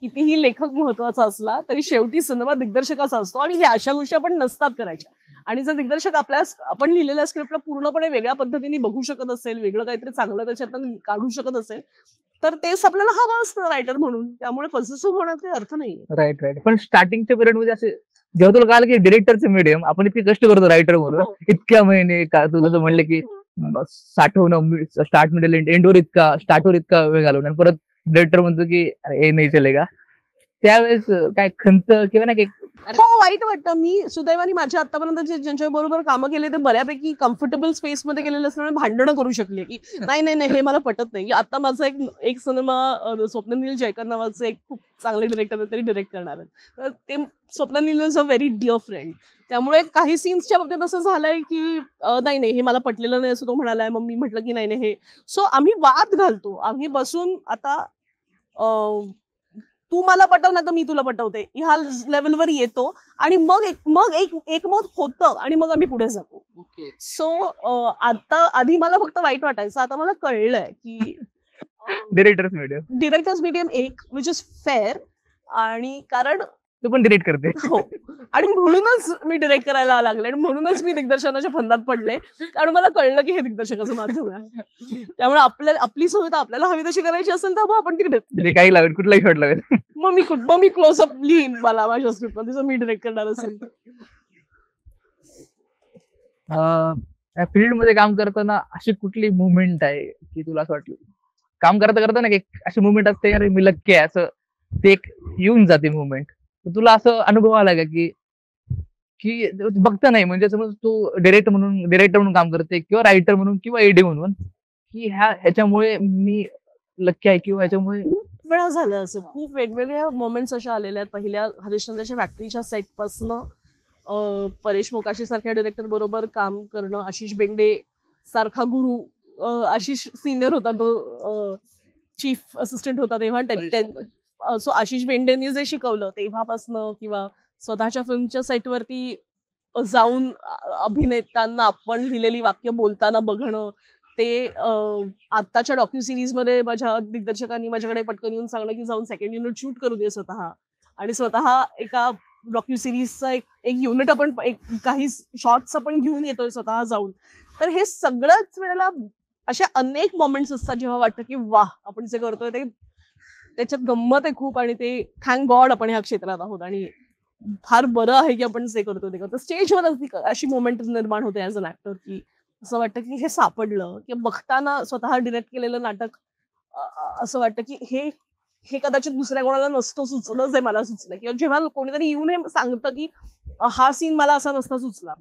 कितीही लेखक महत्वाचा असला तरी शेवटी सिनेमा दिग्दर्शकाचा असतो आणि हे अशा गोष्टी आपण नसतात करायच्या. आणि जर दिग्दर्शक आपण लिहिलेल्या स्क्रिप्टला पूर्णपणे वेगळ्या पद्धतीने बघू शकत असेल, वेगळं काहीतरी चांगलं त्याच्यातून काढू शकत असेल तर तेच आपल्याला हवं असतं रायटर म्हणून. त्यामुळे पॉझिटिव्ह होण्यात काही अर्थ नाही. राईट. पण स्टार्टिंगच्या पिरियड मध्ये असे जेव्हा तुला कळलं की डिरेक्टरचं मीडियम आपण इतके कष्ट करतो रायटर म्हणून, इतक्या महिने का तुला जर म्हणलं की साठवणं स्टार्ट मिडल एंडवर स्टार्टवर इतका वेळ घालवणं आणि परत डिरेक्टर म्हणतो की हे नाही चलेगा, त्यावेळेस काय खंत किंवा नाही हो, वाईट वाटतं. मी सुदैवाने माझ्या आतापर्यंत ज्यांच्या बरोबर कामं केले ते बऱ्यापैकी कम्फर्टेबल स्पेस मध्ये केलेलं असल्यामुळे भांडणं करू शकले की नाही हे मला पटत नाही. आता माझा एक सिनेमा स्वप्नील जयकर नावाचं एक खूप चांगले डिरेक्टर तरी डिरेक्ट करणार आहेत. तर ते Swapnil is a very dear friend. त्यामुळे काही सीन्सच्या बाबतीत असं झालंय की नाही हे मला पटलेलं नाही असं तो म्हणालाय, मग मी म्हटलं की नाही हे. सो आम्ही वाद घालतो, आम्ही बसून आता तू मला पटव ना तर मी तुला पटवते ह्या लेवलवर येतो आणि मग एक मत होतं आणि मग आम्ही पुढे जातो. सो आता आधी मला फक्त वाईट वाटायचं, आता मला कळलंय की डिरेक्टर्स मीडियम एक विच इज फेअर. आणि कारण तू पण डिरेक्ट करते. हो, आणि म्हणूनच मी डिरेक्ट करायला लागले आणि म्हणूनच मी दिग्दर्शनाच्या फंदात पडले, कारण मला कळलं की हे दिग्दर्शकाचं माध्यम आहे. त्यामुळे आपली संहिता आपल्याला हवी तशी करायची असेल तर आपण ती काही लावेल, कुठलाही शॉट लावेल. मग मी क्लोजअप लिहीन मला माझ्या स्क्रिप्ट मध्ये मी डिरेक्ट करणार असेल. फील्ड मध्ये काम करताना अशी कुठली मुवमेंट आहे की तुला असं वाटलं काम करता ना की अशी मुवमेंट असते अरे मी लक्की आहे असं, ते एक येऊन जाते मुवमेंट, तुला असं अनुभव आला का की बघता नाही म्हणजे समज तू डिरेक्टर म्हणून काम करते किंवा रायटर म्हणून किंवा एडी म्हणून की ह्याच्यामुळे मी लक्की आहे किंवा ह्याच्यामुळे. खूप वेळा झालं असं, खूप वेगवेगळ्या मोमेंट्स अशा आलेल्या आहेत. पहिल्या हरिश्चंद्रच्या फॅक्टरीच्या सेट पासनं परेश मोकाशी सारख्या डिरेक्टर बरोबर काम करणं, आशिष बेंडे सारखा गुरु, आशिष सिनियर होता तो चीफ असिस्टंट होता तेव्हा, सो आशिष बेंडेंनी जे शिकवलं तेव्हापासनं किंवा स्वतःच्या फिल्मच्या सेटवरती जाऊन अभिनेत्यांना आपण लिहिलेली वाक्य बोलताना बघणं, ते आत्ताच्या डॉक्यू सिरीज मध्ये माझ्या दिग्दर्शकांनी माझ्याकडे पटकन येऊन सांगणं की जाऊन सेकंड युनिट शूट करू दे स्वतः, आणि स्वतः एका डॉक्यू सिरीजचा एक एक युनिट आपण काही शॉर्ट्स आपण घेऊन येतोय स्वतः जाऊन. तर हे सगळ्याच वेळेला अशा अनेक मोमेंट्स असतात जेव्हा वाटतं की वाह, आपण जे करतोय ते त्याच्यात गंमत आहे खूप, आणि ते थँक गॉड आपण ह्या क्षेत्रात आहोत, आणि फार बरं आहे की आपण जे करतो ते करतो. स्टेजवर अशी मोमेंट निर्माण होते ऍज अन ऍक्टर, की असं वाटतं की हे सापडलं, की बघताना स्वतः डिरेक्ट केलेलं नाटक असं वाटतं की हे हे कदाचित दुसऱ्या कोणाला नसतं सुचलं जे मला सुचलं, किंवा जेव्हा कोणीतरी येऊन हे सांगतं की हा सीन मला असा नसता सुचला,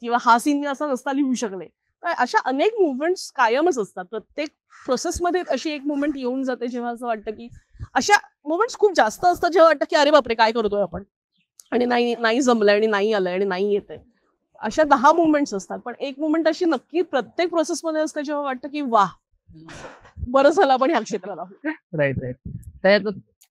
किंवा हा सीन मी असा नसता लिहू शकले. तर अशा अनेक मुवमेंट्स कायमच असतात. प्रत्येक प्रोसेसमध्ये अशी एक मुवमेंट येऊन जाते जेव्हा असं वाटतं की अशा मोमेंट्स खूप जास्त असतात जेव्हा वाटतं की अरे बापरे काय करतोय आपण, आणि नाही नाही जमलंय, आणि नाही आलंय, आणि नाही येतंय. अशा 10 मुवमेंट्स असतात, पण एक मुवमेंट अशी नक्की प्रत्येक प्रोसेसमध्ये असते जेव्हा वाटतं की वाह, बरं झालं आपण ह्या क्षेत्रात आहोत. Right right. त्यात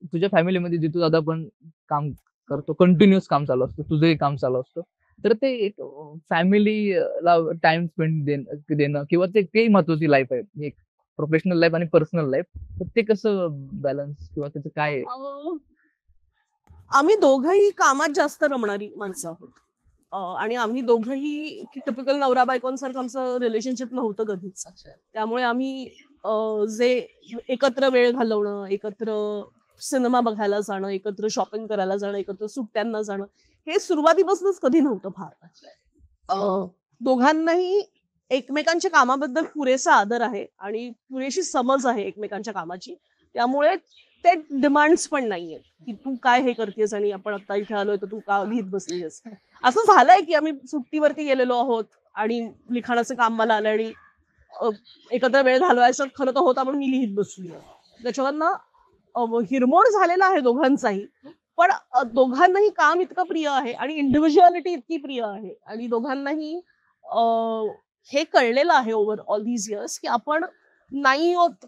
तुझ्या फॅमिलीमध्ये जितू दादा पण काम करतो, कंटिन्युअस काम चालू असतं, तुझंही काम चालू असतं, तर ते एक फॅमिलीला टाइम स्पेंड देणं किंवा ते महत्वाची लाईफ आहे, एक प्रोफेशनल लाईफ आणि पर्सनल लाईफ, तर ते कसं बॅलन्स किंवा त्याचं काय आहे? आम्ही दोघंही कामात जास्त रमणारी माणसं आहोत. आणि आम्ही दोघंही टिपिकल नवरा बायकोंसारखं आमचं रिलेशनशिप नव्हतं कधीच. त्यामुळे आम्ही जे एकत्र वेळ घालवणं, एकत्र सिनेमा बघायला जाणं, एकत्र शॉपिंग करायला जाणं, एकत्र सुट्ट्यांना जाणं, हे सुरुवातीपासूनच कधी नव्हतं फार. दोघांनाही एकमेकांच्या कामाबद्दल पुरेसा आदर आहे आणि पुरेशी समज आहे एकमेकांच्या कामाची. त्यामुळे ते डिमांड्स पण नाहीये की तू काय हे करतेस आणि आपण आता इथे आलोय तर तू का लिहित बसलीस. असं झालंय की आम्ही सुट्टीवरती गेलेलो आहोत आणि लिखाणाचं काम मला आलं, आणि एकत्र वेळ घालवायचं खरं तर होता, पण मी लिहित बसली. त्याच्यावरनं हिरमोड झालेला आहे दोघांचाही, पण दोघांनाही काम इतकं प्रिय आहे आणि इंडिव्हिज्युअलिटी इतकी प्रिय आहे, आणि दोघांनाही हे कळलेलं आहे ओव्हर ऑल दीज इयर्स की आपण नाही होत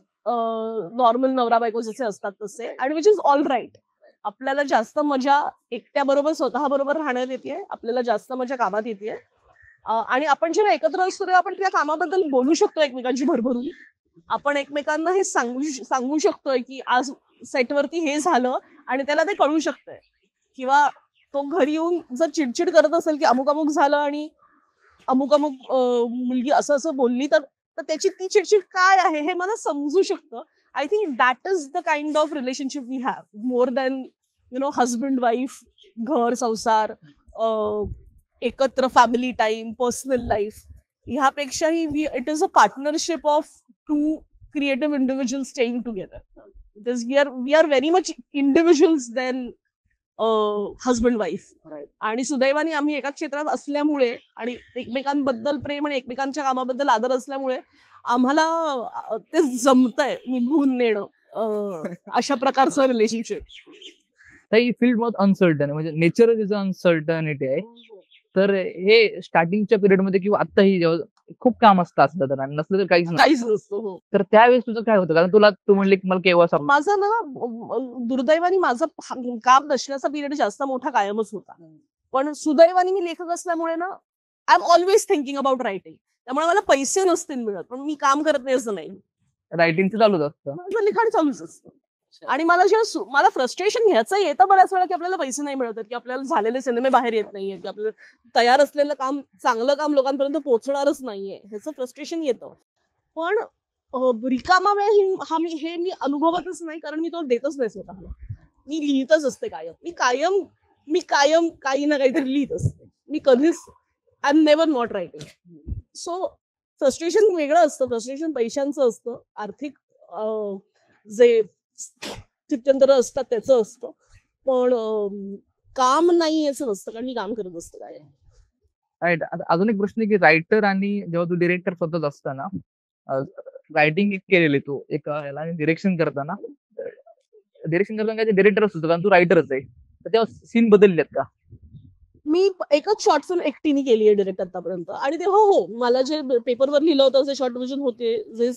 नॉर्मल नवरा बायको जसे असतात तसे, आणि विच इज ऑल राईट. आपल्याला जास्त मजा एकट्याबरोबर स्वतः बरोबर राहण्यात येते, आपल्याला जास्त मजा कामात येते, आणि आपण जेव्हा एकत्र असतो तेव्हा आपण त्या कामाबद्दल बोलू शकतो एकमेकांची भरभरून. आपण एकमेकांना हे सांगू शकतोय की आज सेटवरती हे झालं, आणि त्याला ते कळू शकतंय. किंवा तो घरी येऊन जर चिडचिड करत असेल की अमुक अमुक झालं आणि अमुक अमुक मुलगी असं असं बोलली, तर त्याची ती चिडचिड काय आहे हे मला समजू शकतं. I think that is the kind of relationship we have, more than husband wife, घर संसार, एकत्र फॅमिली टाइम, पर्सनल लाईफ. ह्यापेक्षाही it is a partnership of two creative individual staying together. Because we are very much individuals than husband wife. आणि सुदैवाने आम्ही एका क्षेत्रात असल्यामुळे आणि एकमेकांबद्दल प्रेम आणि एकमेकांच्या कामाबद्दल आदर असल्यामुळे आम्हाला ते जमतंय निभून नेणं अशा प्रकारचं रिलेशनशिप. काही फील्ड मध्ये अनसर्टन म्हणजे नेचर इज अनसर्टनिटी आहे. तर हे स्टार्टिंगच्या पिरियड मध्ये किंवा आताही जेव्हा खूप काम असतं तर नसलं तर काहीच नसतं. हो. तर त्यावेळेस तुझं काय होतं? कारण तू म्हणले की मला केव्हा माझं ना दुर्दैवाने माझं काम नसण्याचा पिरियड जास्त मोठा कायमच होता. पण सुदैवाने मी लेखक असल्यामुळे ना I am always thinking about writing. त्यामुळे मला पैसे नसतील मिळत, पण मी काम करत नाही असं नाही. रायटिंगचं चालूच असतं, माझं लिखाण चालूच असतं. आणि मला फ्रस्ट्रेशन ह्याचं येतं बऱ्याच वेळा की आपल्याला पैसे नाही मिळत, की आपल्याला झालेले सिनेमे बाहेर येत नाहीये, की आपलं तयार असलेलं काम, चांगलं काम लोकांपर्यंत पोहोचणारच नाहीये, ह्याचं फ्रस्ट्रेशन येतं. पण रिकामा वेळ मी अनुभवतच नाही, कारण मी तो देतच नाही स्वतःला. मी लिहितच असते कायम. मी कायम काही ना काहीतरी लिहित असते. मी कधीच I am never not writing. So frustration वेगळं असतं. फ्रस्ट्रेशन पैशांचं असतं, आर्थिक जे स्थित्यंतर असतात त्याचं असतं. पण काम नाही याचं नसतं, कारण मी काम करत असते काय. राईट. अजून एक प्रश्न की रायटर आणि जेव्हा तू डिरेक्टर स्वतःच असताना रायटिंग केलेली तू याला डिरेक्शन करताना डिरेक्टरच होतो कारण तू रायटरच आहे, तर तेव्हा सीन बदललेत का? मी एकच शॉर्ट फिल्म एकटीने केली आहे डिरेक्ट आतापर्यंत, आणि ते हो मला जे पेपरवर लिहिलं होतं जे शॉर्ट व्हिजन होते, जे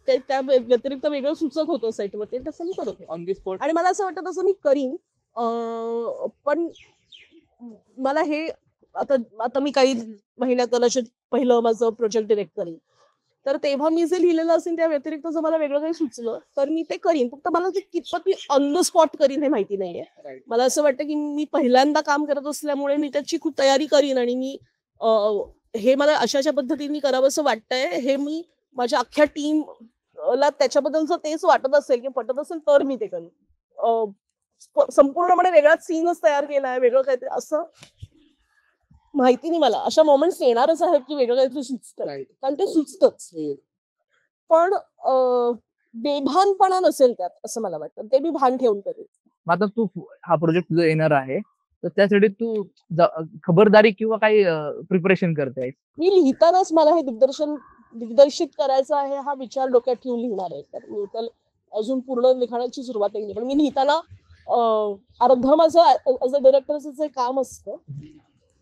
त्या व्यतिरिक्त वेगळं सुचत होतं सेटवर, ते तसं मी करत होते ऑन दी स्पॉट. आणि मला असं वाटतं तसं मी करीन. पण मला हे आता आता मी काही महिन्यात कदाचित पहिलं माझं प्रोजेक्ट डिरेक्ट करेन. तर तेव्हा मी जे लिहिलेलं असेल त्या व्यतिरिक्त जर मला वेगळं काही सुचलं तर मी ते करीन. फक्त मला ते कितपत मी ऑन द स्पॉट करीन हे माहिती नाहीये. मला असं वाटतं की मी पहिल्यांदा काम करत असल्यामुळे मी त्याची खूप तयारी करीन आणि मी हे मला अशा पद्धतीने करावंसं वाटतंय हे मी माझ्या अख्ख्या टीम ला त्याच्याबद्दलचं तेच वाटत असेल की पटत असेल तर मी ते करेन. संपूर्णपणे वेगळाच सीनच तयार केलाय, वेगळं काहीतरी असं माहिती नाही मला. अशा मोमेंट्स येणारच आहेत की वेगळं काहीतरी सुचतं, कारण ते सुचतच. पण बेभानपणा नसेल त्यात असं मला वाटतं. ते मी भान ठेवून करेन. आता तू हा प्रोजेक्ट तुझा येणार आहे तर त्यासाठी तू खबरदारी किंवा काही प्रिपरेशन करते? मी लिहितानाच मला हे दिग्दर्शित करायचं आहे हा विचार डोक्यात ठेवून लिहिणार आहे. तर मी तर अजून पूर्ण लिखाणाची सुरुवात केली, पण मी लिहिताना अर्ध माझं ऍज अ डिरेक्टरचं जे काम असतं,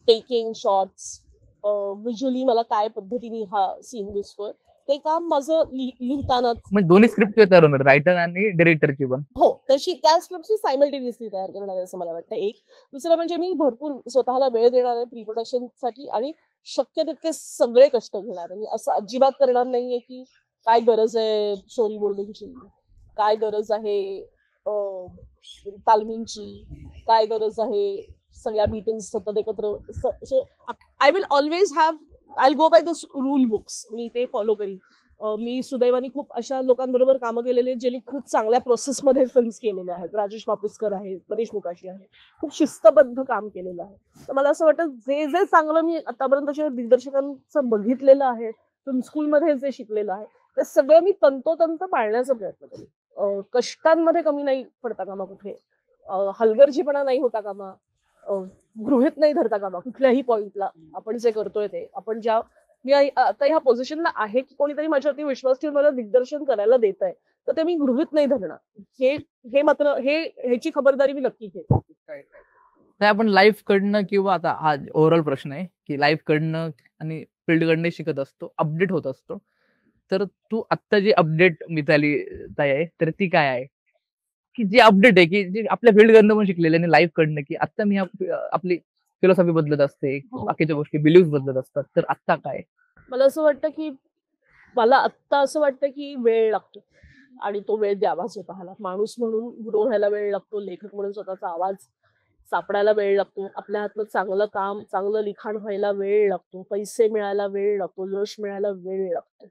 टेकिंग शॉट्स, व्हिज्युअली मला काय पद्धतीने हा सीन दिसतोय ते काम माझं लिहितानाच. म्हणजे दोन्ही स्क्रिप्ट तयार होणार, रायटर आणि डिरेक्टरची पण? हो, त्या स्क्रिप्टची सायमल्टेनियसली तयार करणार आहे असं मला वाटतं. एक दुसरं म्हणजे मी भरपूर स्वतःला वेळ देणार आहे प्री प्रोडक्शनसाठी आणि शक्य तितके सगळे कष्ट घेणार आहे. मी असं अजिबात करणार नाहीये की काय गरज आहे स्टोरी बोर्डिंगची, काय गरज आहे तालमींची, काय गरज आहे सगळ्या मीटिंग सतत एकत्र. I will always I go by this rule books. मी ते फॉलो करीन. मी सुदैवाने खूप अशा लोकांबरोबर कामं केलेली आहेत ज्यांनी खूप चांगल्या प्रोसेसमध्ये फिल्म्स केलेल्या आहेत. राजेश मापुसकर आहे, परेश मुकाशी आहे, खूप शिस्तबद्ध काम केलेलं आहे. तर मला असं वाटतं जे जे चांगलं मी आतापर्यंतच्या दिग्दर्शकांचं बघितलेलं आहे, फिल्म स्कूलमध्ये जे शिकलेलं आहे ते सगळं मी तंतोतंत पाळण्याचा प्रयत्न करेन. कष्टांमध्ये कमी नाही पडता कामा कुठे, हलगर्जीपणा नाही होता कामा, गृहीत नाही धरता कामा कुठल्याही पॉइंटला. आपण जे करतोय ते आपण मी आता ह्या पोझिशनला आहे की कोणीतरी माझ्यावरती विश्वास ठेवून मला दिग्दर्शन करायला देत आहे, तर ते मी गृहीत नाही धरणार. हे मात्र ह्याची खबरदारी मी नक्की घेते. आपण लाईफ कडनं किंवा आता हा ओव्हरऑल प्रश्न आहे की लाईफ कडनं आणि फील्ड कडनं शिकत असतो, अपडेट होत असतो. तर तू आत्ता जी अपडेट मिताली ताई आहे तर ती काय आहे की जी अपडेट आहे की जी आपल्या फील्ड कडनं पण शिकलेली आणि लाईफ कडनं की आता मी आपली फिलॉसॉफी बदलत असते, बाकीच्या गोष्टी बिलीव्ह बदलत असतात, तर आत्ता काय? मला आत्ता असं वाटतं की वेळ लागतो आणि तो वेळ द्यावा स्वतःला. माणूस म्हणून ग्रो व्हायला वेळ लागतो, लेखक म्हणून स्वतःचा आवाज सापडायला वेळ लागतो, आपल्या हातलं चांगलं काम चांगलं लिखाण व्हायला वेळ लागतो, पैसे मिळायला वेळ लागतो, यश मिळायला वेळ लागतो.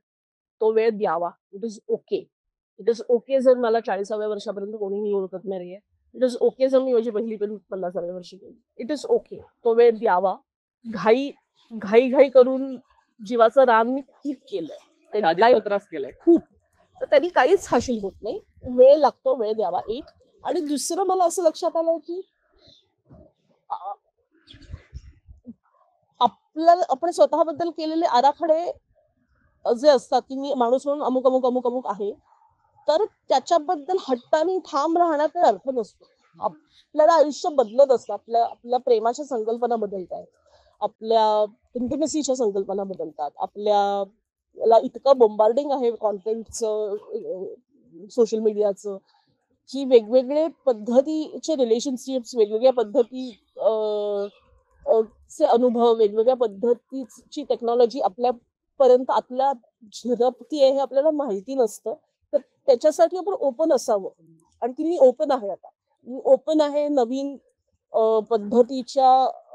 तो वेळ द्यावा. It is okay. It is okay जर मला 40व्या वर्षापर्यंत कोणीही ओळखत नाहीये. इट इज ओके जर मी माझी पहिली फिल्म 50व्या वर्षी केली. It is okay. तो वेळ द्यावा. घाई करून जीवाचं रान मी खूप केलंय, त्रास केलाय खूप. तर त्यांनी काहीच हासिल होत नाही. वेळ लागतो, वेळ द्यावा एक. आणि दुसरं मला असं लक्षात आलं की आपल्याला आपण स्वतःबद्दल केलेले आराखडे जे असतात की मी माणूस म्हणून अमुक अमुक अमुक अमुक आहे, तर त्याच्याबद्दल हट्टाने ठाम राहण्यात काही अर्थ नसतो. आपल्याला आयुष्य बदलत असतं. आपल्या प्रेमाच्या संकल्पना बदलतात, आपल्या इंटिमेसीच्या संकल्पना बदलतात, आपल्याला इतकं बॉम्बार्डिंग आहे कॉन्टेंटचं, सोशल मीडियाचं, की वेगवेगळे पद्धतीचे रिलेशनशिप्स, वेगवेगळ्या पद्धती चे अनुभव, वेगवेगळ्या पद्धतीची टेक्नॉलॉजी आपल्यापर्यंत आपल्या झिरपती आहे हे आपल्याला माहिती नसतं. तर त्याच्यासाठी आपण ओपन असावं. आणि ती मी ओपन आहे आता. मी ओपन आहे नवीन पद्धतीच्या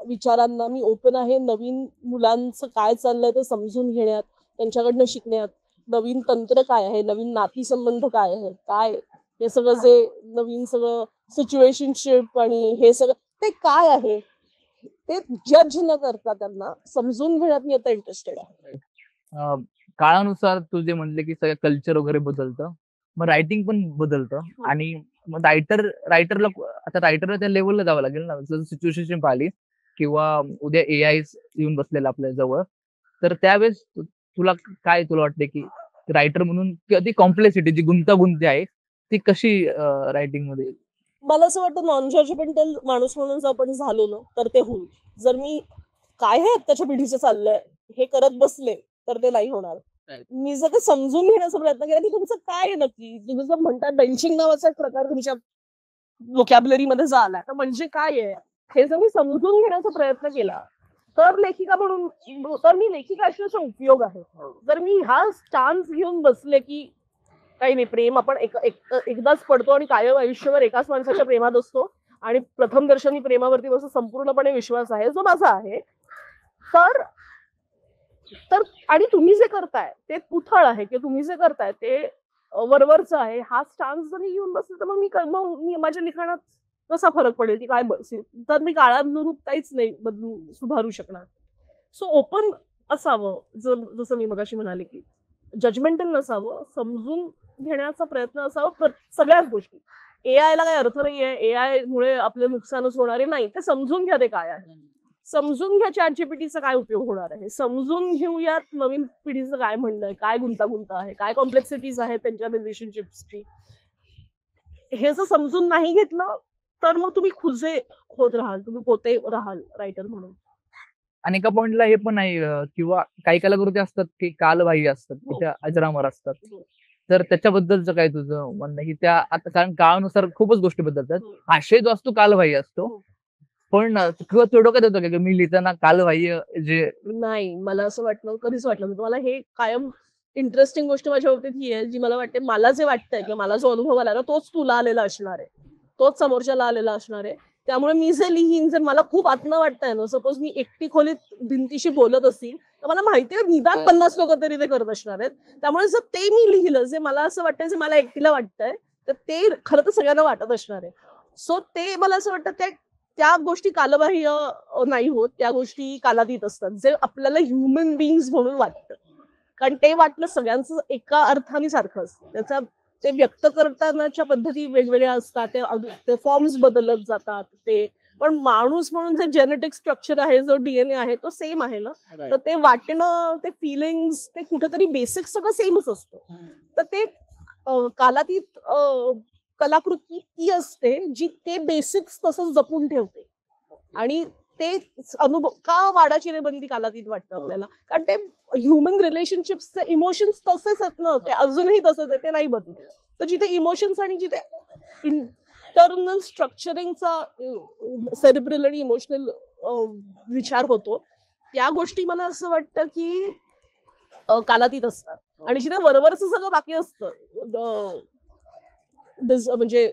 विचारांना. मी ओपन आहे नवीन मुलांचं काय चाललंय ते समजून घेण्यात, त्यांच्याकडनं शिकण्यात. नवीन तंत्र काय आहे, नवीन नातीसंबंध काय आहे, काय हे सगळं जे नवीन सगळं सिच्युएशनशिप आणि हे सगळं ते काय आहे ते जज न करता त्यांना समजून घेण्यात मी आता इंटरेस्टेड आहे. काळानुसार तू जे म्हणले की सगळं कल्चर वगैरे बदलतं, मग रायटिंग पण बदलतं. आणि मग रायटरला त्या लेवलला जावं लागेल ना. जर सिच्युएशन पाहिली किंवा उद्या AI येऊन बसलेला आपल्या जवळ, तर त्यावेळेस तुला वाटते की रायटर म्हणून ती कॉम्प्लेक्सिटी जी गुंतागुंती आहे ती कशी रायटिंग मध्ये? मला असं वाटतं नॉन जजमेंटल माणूस म्हणून जर आपण झालो ना तर ते होईल. जर मी काय हे आत्ताच्या पिढीचं चाललंय हे करत बसले तर ते नाही होणार. मी जर समजून घेण्याचा प्रयत्न केला की तुमचं काय आहे नक्की, तुम्ही जर म्हणतात बेंचिंग नावाचा एक प्रकार तुमच्या व्होकॅब्युलरी मध्ये आलाय तर म्हणजे काय आहे हे जर मी समजून घेण्याचा प्रयत्न केला तर लेखिका म्हणून तर मी लेखिका असण्याचा उपयोग आहे. जर मी हा चान्स घेऊन बसले की काही नाही, प्रेम आपण एकदाच पडतो आणि कायम आयुष्यभर एकाच माणसाच्या प्रेमात असतो आणि प्रथम दर्शनी प्रेमावरती माझा संपूर्णपणे विश्वास आहे, जो माझा आहे. तर तर आणि तुम्ही जे करताय ते पुथळ आहे, की तुम्ही जे करताय ते वरवरचं आहे. हा स्टान्स जर घेऊन बसले तर मग मी माझ्या लिखाणात कसा फरक पडेल, की काय बसेल, तर मी काळानुरूप काहीच नाही बदलू सुधारू शकणार. सो ओपन असावं, जसं मी मगाशी म्हणाले, की जजमेंटल नसावं, समजून घेण्याचा प्रयत्न असावा सगळ्याच गोष्टी. एआय ला काही अर्थ नाहीये, एआय मुळे आपलं नुकसानच होणारे नाही, ते समजून घ्या ते काय आहे. समजून घ्या ChatGPTचा काय उपयोग होणार आहे, समजून घेऊयात नवीन पिढीचं काय म्हणणं आहे, काय गुंतागुंत आहे, काय कॉम्प्लेक्सिटीज आहेत त्यांच्या रिलेशनशिप्सची. हे जर समजून नाही घेतलं तर मग तुम्ही खुजे होत राहाल, तुम्ही पोते राहाल रायटर म्हणून. आणि एका पॉइंटला हे पण नाही किंवा काही कलाकृती असतात की कालबाह्य असतात, की हो. त्या अजरामर असतात. हो. तर त्याच्याबद्दलचं काय तुझं म्हणणं आहे, की त्या आता कारण काळानुसार खूपच गोष्टी बदलतात. हो. आशय जो असतो कालबाह्य असतो. हो. पण किंवा तो डोक्यात येतो का की मी लिहिताना कालबाह्य जे नाही, मला असं कधीच वाटलं नाही. तुम्हाला हे कायम इंटरेस्टिंग गोष्ट माझ्या बाबतीत ही आहे, जी मला वाटते, मला जे वाटतंय किंवा मला जो अनुभव आला ना, तोच तुला आलेला असणार आहे. तोच समोरच्याला आलेला असणार आहे. त्यामुळे मी जे लिहीन, जर मला खूप आतनं वाटतंय ना, सपोज मी एकटी खोलीत भिंतीशी बोलत असेल, तर मला माहिती आहे निदान 50 लोकं तरी ते करत असणार आहेत. त्यामुळे जर ते मी लिहिलं, जे मला असं वाटतंय, जे मला एकटीला वाटतंय, तर ते खरं तर सगळ्यांना वाटत असणार आहे. सो ते मला असं वाटतं त्या गोष्टी कालबाह्य नाही होत, त्या गोष्टी कालातीत असतात, जे आपल्याला ह्युमन बिईंग्स म्हणून वाटतं. कारण ते वाटलं सगळ्यांचं एका अर्थाने सारखं असतं. ते व्यक्त करतानाच्या पद्धती वेगवेगळ्या असतात, ते फॉर्म्स बदलत जातात. पण माणूस म्हणून जे जेनेटिक स्ट्रक्चर आहे, जो DNA आहे, तो सेम आहे ना. तर ते वाटणं, ते फिलिंग्स, ते कुठेतरी बेसिक सगळं सेमच असतं. तर ते कालातीत कलाकृती ती असते जी ते बेसिक्स तसंच जपून ठेवते. आणि ते अनुभव का वाडाची रेबंदी कालातीत वाटतं आपल्याला, कारण ते ह्युमन रिलेशनशिप्सचे इमोशन्स तसेच आहेत ना, ते अजूनही तसंच आहे, ते नाही बदलत. तर जिथे इमोशन्स आणि जिथे इंटरनल स्ट्रक्चरिंगचा सेरिब्रल आणि इमोशनल विचार होतो, त्या गोष्टी मला असं वाटतं की कालातीत असतात. आणि जिथे वरवरचं सगळं बाकी असतं, म्हणजे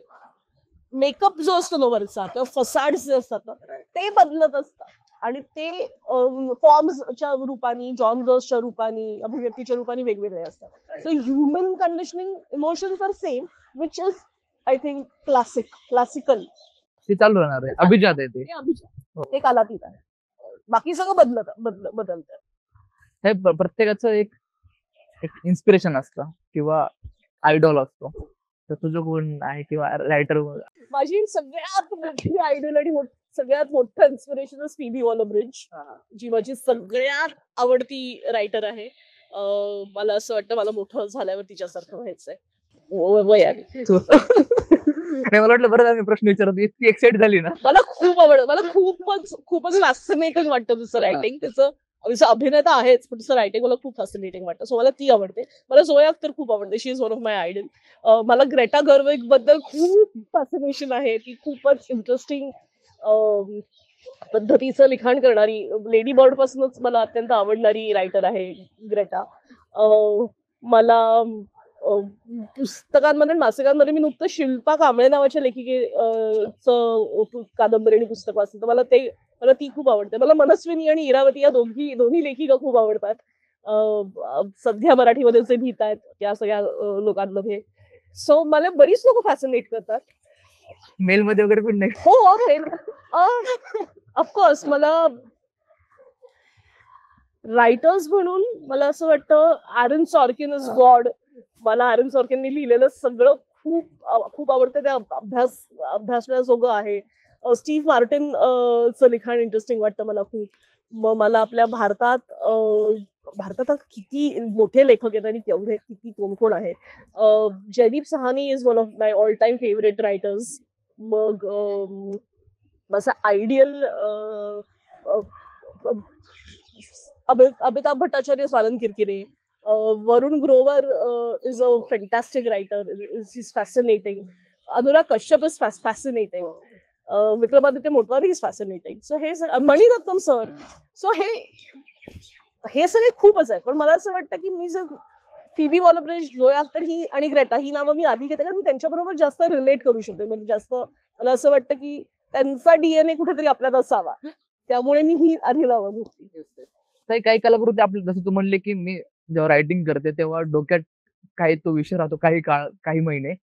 मेकअप जो असतो ना वरचा, किंवा फसाड्स जे असतात ना, ते बदलत असतात. आणि ते फॉर्म्सच्या रूपाने, जॉनर्सच्या रूपाने, अभिव्यक्तीच्या रूपाने वेगवेगळे असतात. So human conditioning emotions are same, which is I think classical. ते चालू राहणार आहे, अभिजात आहे ते. ते अभिजात, ते कालातीत आहे. बाकी सगळं बदलतं. हे प्रत्येकाचं एक इन्स्पिरेशन असतं किंवा आयडॉल असतो. तर तुझं कोण आहे किंवा रायटर? माझी सगळ्यात मोठी आयडॉल आणि सगळ्यात मोठं इन्स्पिरेशन फिबी वॉलर-ब्रिज, जी माझी सगळ्यात आवडती रायटर आहे. मला असं वाटतं मला मोठं झाल्यावर तिच्यासारखं व्हायचंय. वय आहे. आणि मला वाटलं बरं मी प्रश्न विचारतो, इतकी एक्साइट झाली ना. मला खूपच फॅसिनेटिंग वाटतं तिचं रायटिंग. तिचं अभिनेता आहेच, पण तिचं रायटिंग मला खूप फॅसिनेटिंग वाटतं. सो मला ती आवडते. मला झोया अख्तर खूप आवडते. She is one of my idol. मला ग्रेटा गर्विग बद्दल खूप फॅसिनेशन आहे. ती खूपच इंटरेस्टिंग पद्धतीचं लिखाण करणारी, लेडी बर्ड पासूनच मला अत्यंत आवडणारी रायटर आहे ग्रेटा. मला पुस्तकांमध्ये, मासिकांमध्ये मी नुकतं शिल्पा कांबळे नावाच्या लेखिकेचं कादंबरी आणि पुस्तक वाचलं, तर मला ती खूप आवडते. मला मनस्विनी आणि इरावती या दोन्ही लेखिका खूप आवडतात. सध्या मराठीमध्ये जे लिहित आहेत त्या सगळ्या लोकांमध्ये. सो मला बरीच लोक फॅसिनेट करतात. मेल मध्ये वगैरे पण नाही? हो, ऑफकोर्स. मला रायटर्स म्हणून मला असं वाटतं ॲरन सॉर्किन इज गॉड. मला ॲरन सॉर्किनने लिहिलेलं सगळं खूप आवडतं. ते अभ्यासण्याजोगं आहे. स्टीव्ह मार्टिन चं लिखाण इंटरेस्टिंग वाटतं मला खूप. मग मला आपल्या भारतात किती मोठे लेखक आहेत आणि तेवढे किती कोण आहेत. Jaideep Sahni is one of my all time favourite writers. मग माझा ideal Amitabh Bhattacharya, Swanand Kirkire. Varun Grover is a fantastic writer. Is fascinating. Anurag Kashyap is fascinating. Vikramaditya Motwane is fascinating. So हे मणिरत्नम सर. सो हे सगळे खूपच आहे. पण मला असं वाटतं की मी जर फिबी वॉलब्रिज, जोया अख्तर ही आणि ग्रेटा ही नावं मी आधी घेते कारण मी त्यांच्याबरोबर जास्त रिलेट करू शकते. म्हणजे जास्त मला असं वाटतं की त्यांचा डीएनए कुठेतरी आपल्यात असावा, त्यामुळे मी ही आधी नावं घेतली. काही कलाकृती आपली, जसं तू म्हणले की मी जेव्हा रायटिंग करते तेव्हा डोक्यात काही तो विषय राहतो, काही काळ, काही महिने.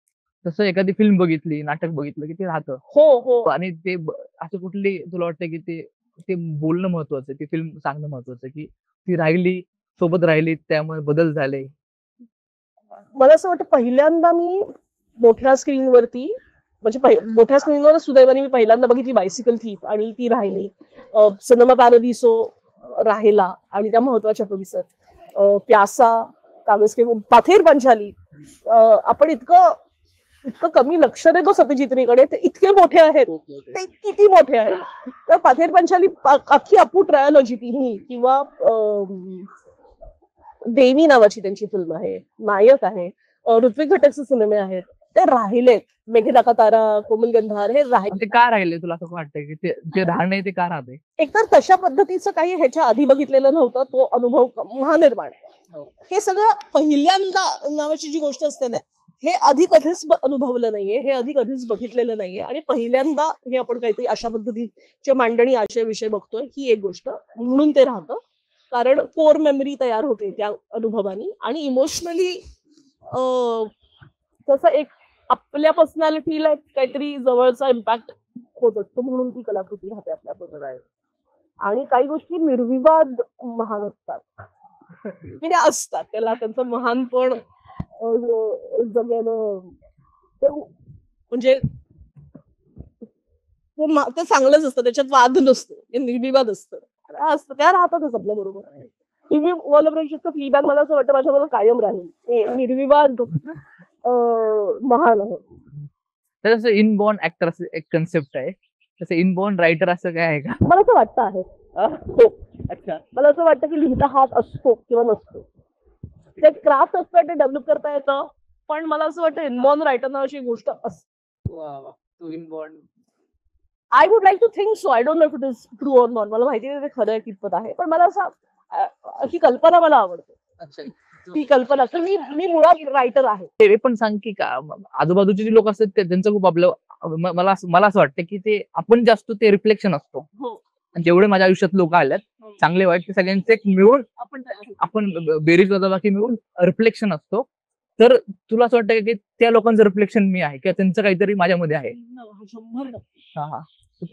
तसं एखादी फिल्म बघितली, नाटक बघितलं की ते राहतं. हो. आणि ते असं कुठली तुला वाटतं की ते ते बोलणं महत्वाचं, ती फिल्म सांगणं महत्वाचं, की ती राहिली, सोबत राहिली, त्यामुळे बदल झाले. मला असं वाटतं पहिल्यांदा मी मोठ्या स्क्रीनवरती, म्हणजे मोठ्या स्क्रीनवर सुदैवाने मी पहिल्यांदा बघितली बायसिकल थीफ आणि ती राहिली. सिनेमा पॅरादिसो राहिला आणि त्या महत्वाच्या प्रोड्युसर. प्यासा, कागज के पाथेर पंचाली. आपण इतकं कमी लक्ष देतो सत्यजित्रीकडे, ते इतके मोठे आहेत, ते किती मोठे आहेत. तर पाथेर पंचाली अख्खी अप्पू ट्रायोलॉजी ती, किंवा देवी नावाची त्यांची फिल्म आहे, नायक आहे, ऋत्विक घटकचे सिनेमे आहेत, ते राहिलेत. मेघे का तारा, कोमल गंधार हे राहिले. ते का राहिले तुला असं वाटतं की ते राहणे, ते का राहते? एकतर तशा पद्धतीचं काही ह्याच्या आधी बघितलेलं नव्हतं, तो अनुभव महानिर्माण. हे सगळं पहिल्यांदा नावाची जी गोष्ट असते ना, हे आधी कधीच अनुभवलं नाहीये, हे आधी कधीच बघितलेलं नाहीये, आणि पहिल्यांदा हे आपण काहीतरी अशा पद्धतीची मांडणी, आशय विषय बघतोय, ही एक गोष्ट म्हणून ते राहतं. कारण कोर मेमरी तयार होते त्या अनुभवानी, आणि इमोशनली तसं एक आपल्या पर्सनॅलिटीला काहीतरी जवळचा इम्पॅक्ट होत असतो, म्हणून ती कलाकृती राहते आपल्या बरोबर. आणि काही गोष्टी निर्विवाद महान असतात, म्हणजे असतात, त्याला त्यांचं महानपण जगणं म्हणजे ते चांगलंच असतं, त्याच्यात वाद नसतो, ते निर्विवाद असतं, त्या राहतातच आपल्या बरोबर. टीव्ही वॉलब्रिजचं फीडबॅक मला असं वाटतं माझ्याबरोबर कायम राहील, ते निर्विवाद महान आहे. तसं इनबॉर्न ऍक्टर असं एक कन्सेप्ट आहे, तसं इनबॉर्न रायटर असं काय आहे का? मला असं वाटतं आहे. अच्छा, मला असं वाटतं की लिहिता हात असतो किंवा नसतो, ते क्राफ्ट असतं, ते डेव्हलप करता येतं. पण मला असं वाटतं इनबॉर्न रायटर नावाची गोष्ट असते. Inborn I would like to think so. I don't know if it is true or not. मला माहिती नाही ते खरं आहे कितपत आहे, पण मला असं अशी कल्पना मला आवडते. ती कल्पना, तर मी मुळात रायटर आहे. ते पण सांग की आजूबाजूचे जे लोक असतात त्यांचं खूप आपलं, मला असं वाटतं की ते आपण जास्त ते रिफ्लेक्शन असतो. आणि जेवढे माझ्या आयुष्यात लोक आल्यात, चांगले वाईट, ते सगळ्यांचे एक मिळून आपण बेरीज वजाबाकी मिळून रिफ्लेक्शन असतो. तर तुला असं वाटतं की त्या लोकांचं रिफ्लेक्शन मी आहे, किंवा त्यांचं काहीतरी माझ्यामध्ये आहे? 100%. हा.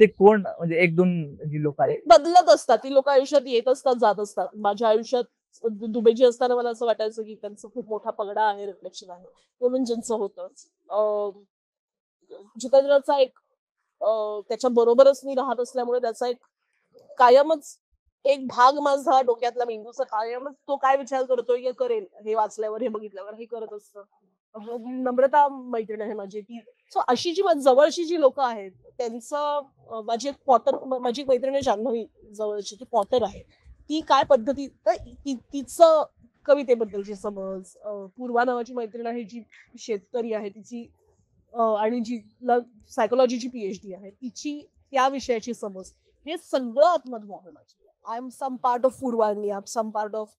ते कोण, म्हणजे एक दोन जी लोक आहेत? बदलत असतात ती लोक, आयुष्यात येत असतात, जात असतात. माझ्या आयुष्यात दुबेजी असताना मला असं वाटायचं की त्यांचं खूप मोठा पगडा आहे, रिफ्लेक्शन आहे, म्हणून ज्यांचं होतं. जितेंद्रचा एक त्याच्या बरोबरच मी राहत असल्यामुळे त्याचा एक कायमच एक भाग माझा डोक्यातला, मेंदूचा कायमच तो काय विचार करतोय, हे करेल, हे वाचल्यावर, हे बघितल्यावर, हे करत असतं. नम्रता मैत्रीण आहे माझी, ती. सो अशी जी जवळची जी लोक आहेत त्यांचं, माझी एक पॉटर, माझी मैत्रीण आहे जान्हवी जवळची, ती पॉटर आहे. ती काय पद्धती, तिचं कवितेबद्दलची समज, पूर्वा नावाची मैत्रीण आहे जी शेतकरी आहे, तिची आणि जी सायकोलॉजीची पीएचडी आहे, तिची त्या विषयाची समज, हे सगळं आतमध्ये आहे माझी. I am some part of Purva in me, I am some part of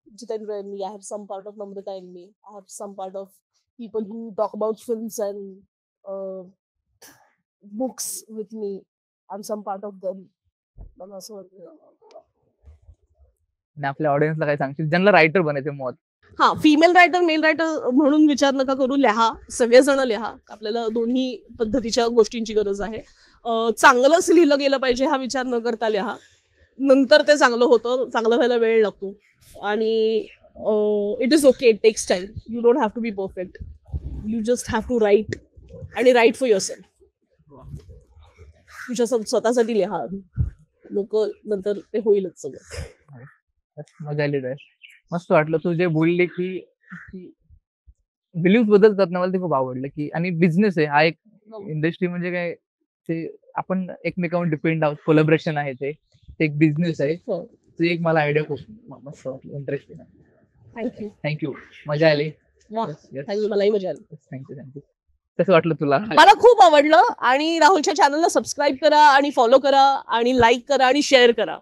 Jitendra in me, I have some part of Namrata in me, I have some part of people who talk about films and books with me. I'm some part of them. मला असं वाटतं. आणि आपल्या ऑडियन्सला काय सांगशील ज्यांना रायटर बनायचे मत? हा, फिमेल रायटर, मेल रायटर म्हणून विचार नका करू, लिहा, सगळेजण लिहा. आपल्याला दोन्ही पद्धतीच्या गोष्टींची गरज आहे. चांगलंच लिहिलं गेलं पाहिजे हा विचार न करता लिहा, नंतर ते चांगलं होतं. चांगलं व्हायला वेळ लागतो, आणि it is okay, it takes time. You don't have to be perfect, you just have to write, आणि राईट फॉर युअरसेल्फ. तुझ्या स्वतःसाठी लिहा, लोक नंतर ते होईलच सगळं. मजा आली रे, मस्त वाटलं तू जे बोलली की बिलीव्ह बदलतात ना, मला ते खूप आवडलं. की आणि बिझनेस आहे हा एक, इंडस्ट्री म्हणजे काय, ते आपण एकमेकांवर डिपेंड आहोत, कोलॅबोरेशन आहे, ते एक बिझनेस आहे. ते एक मला आयडिया खूप मस्त वाटली, इंटरेस्टिंग आहे. थँक्यू. थँक्यू, मजा आली. मलाही मजा आली. थँक्यू. कसं वाटलं तुला? मला खूप आवडलं आणि राहुलच्या चॅनलला सबस्क्राईब करा आणि फॉलो करा आणि लाईक करा आणि शेअर करा.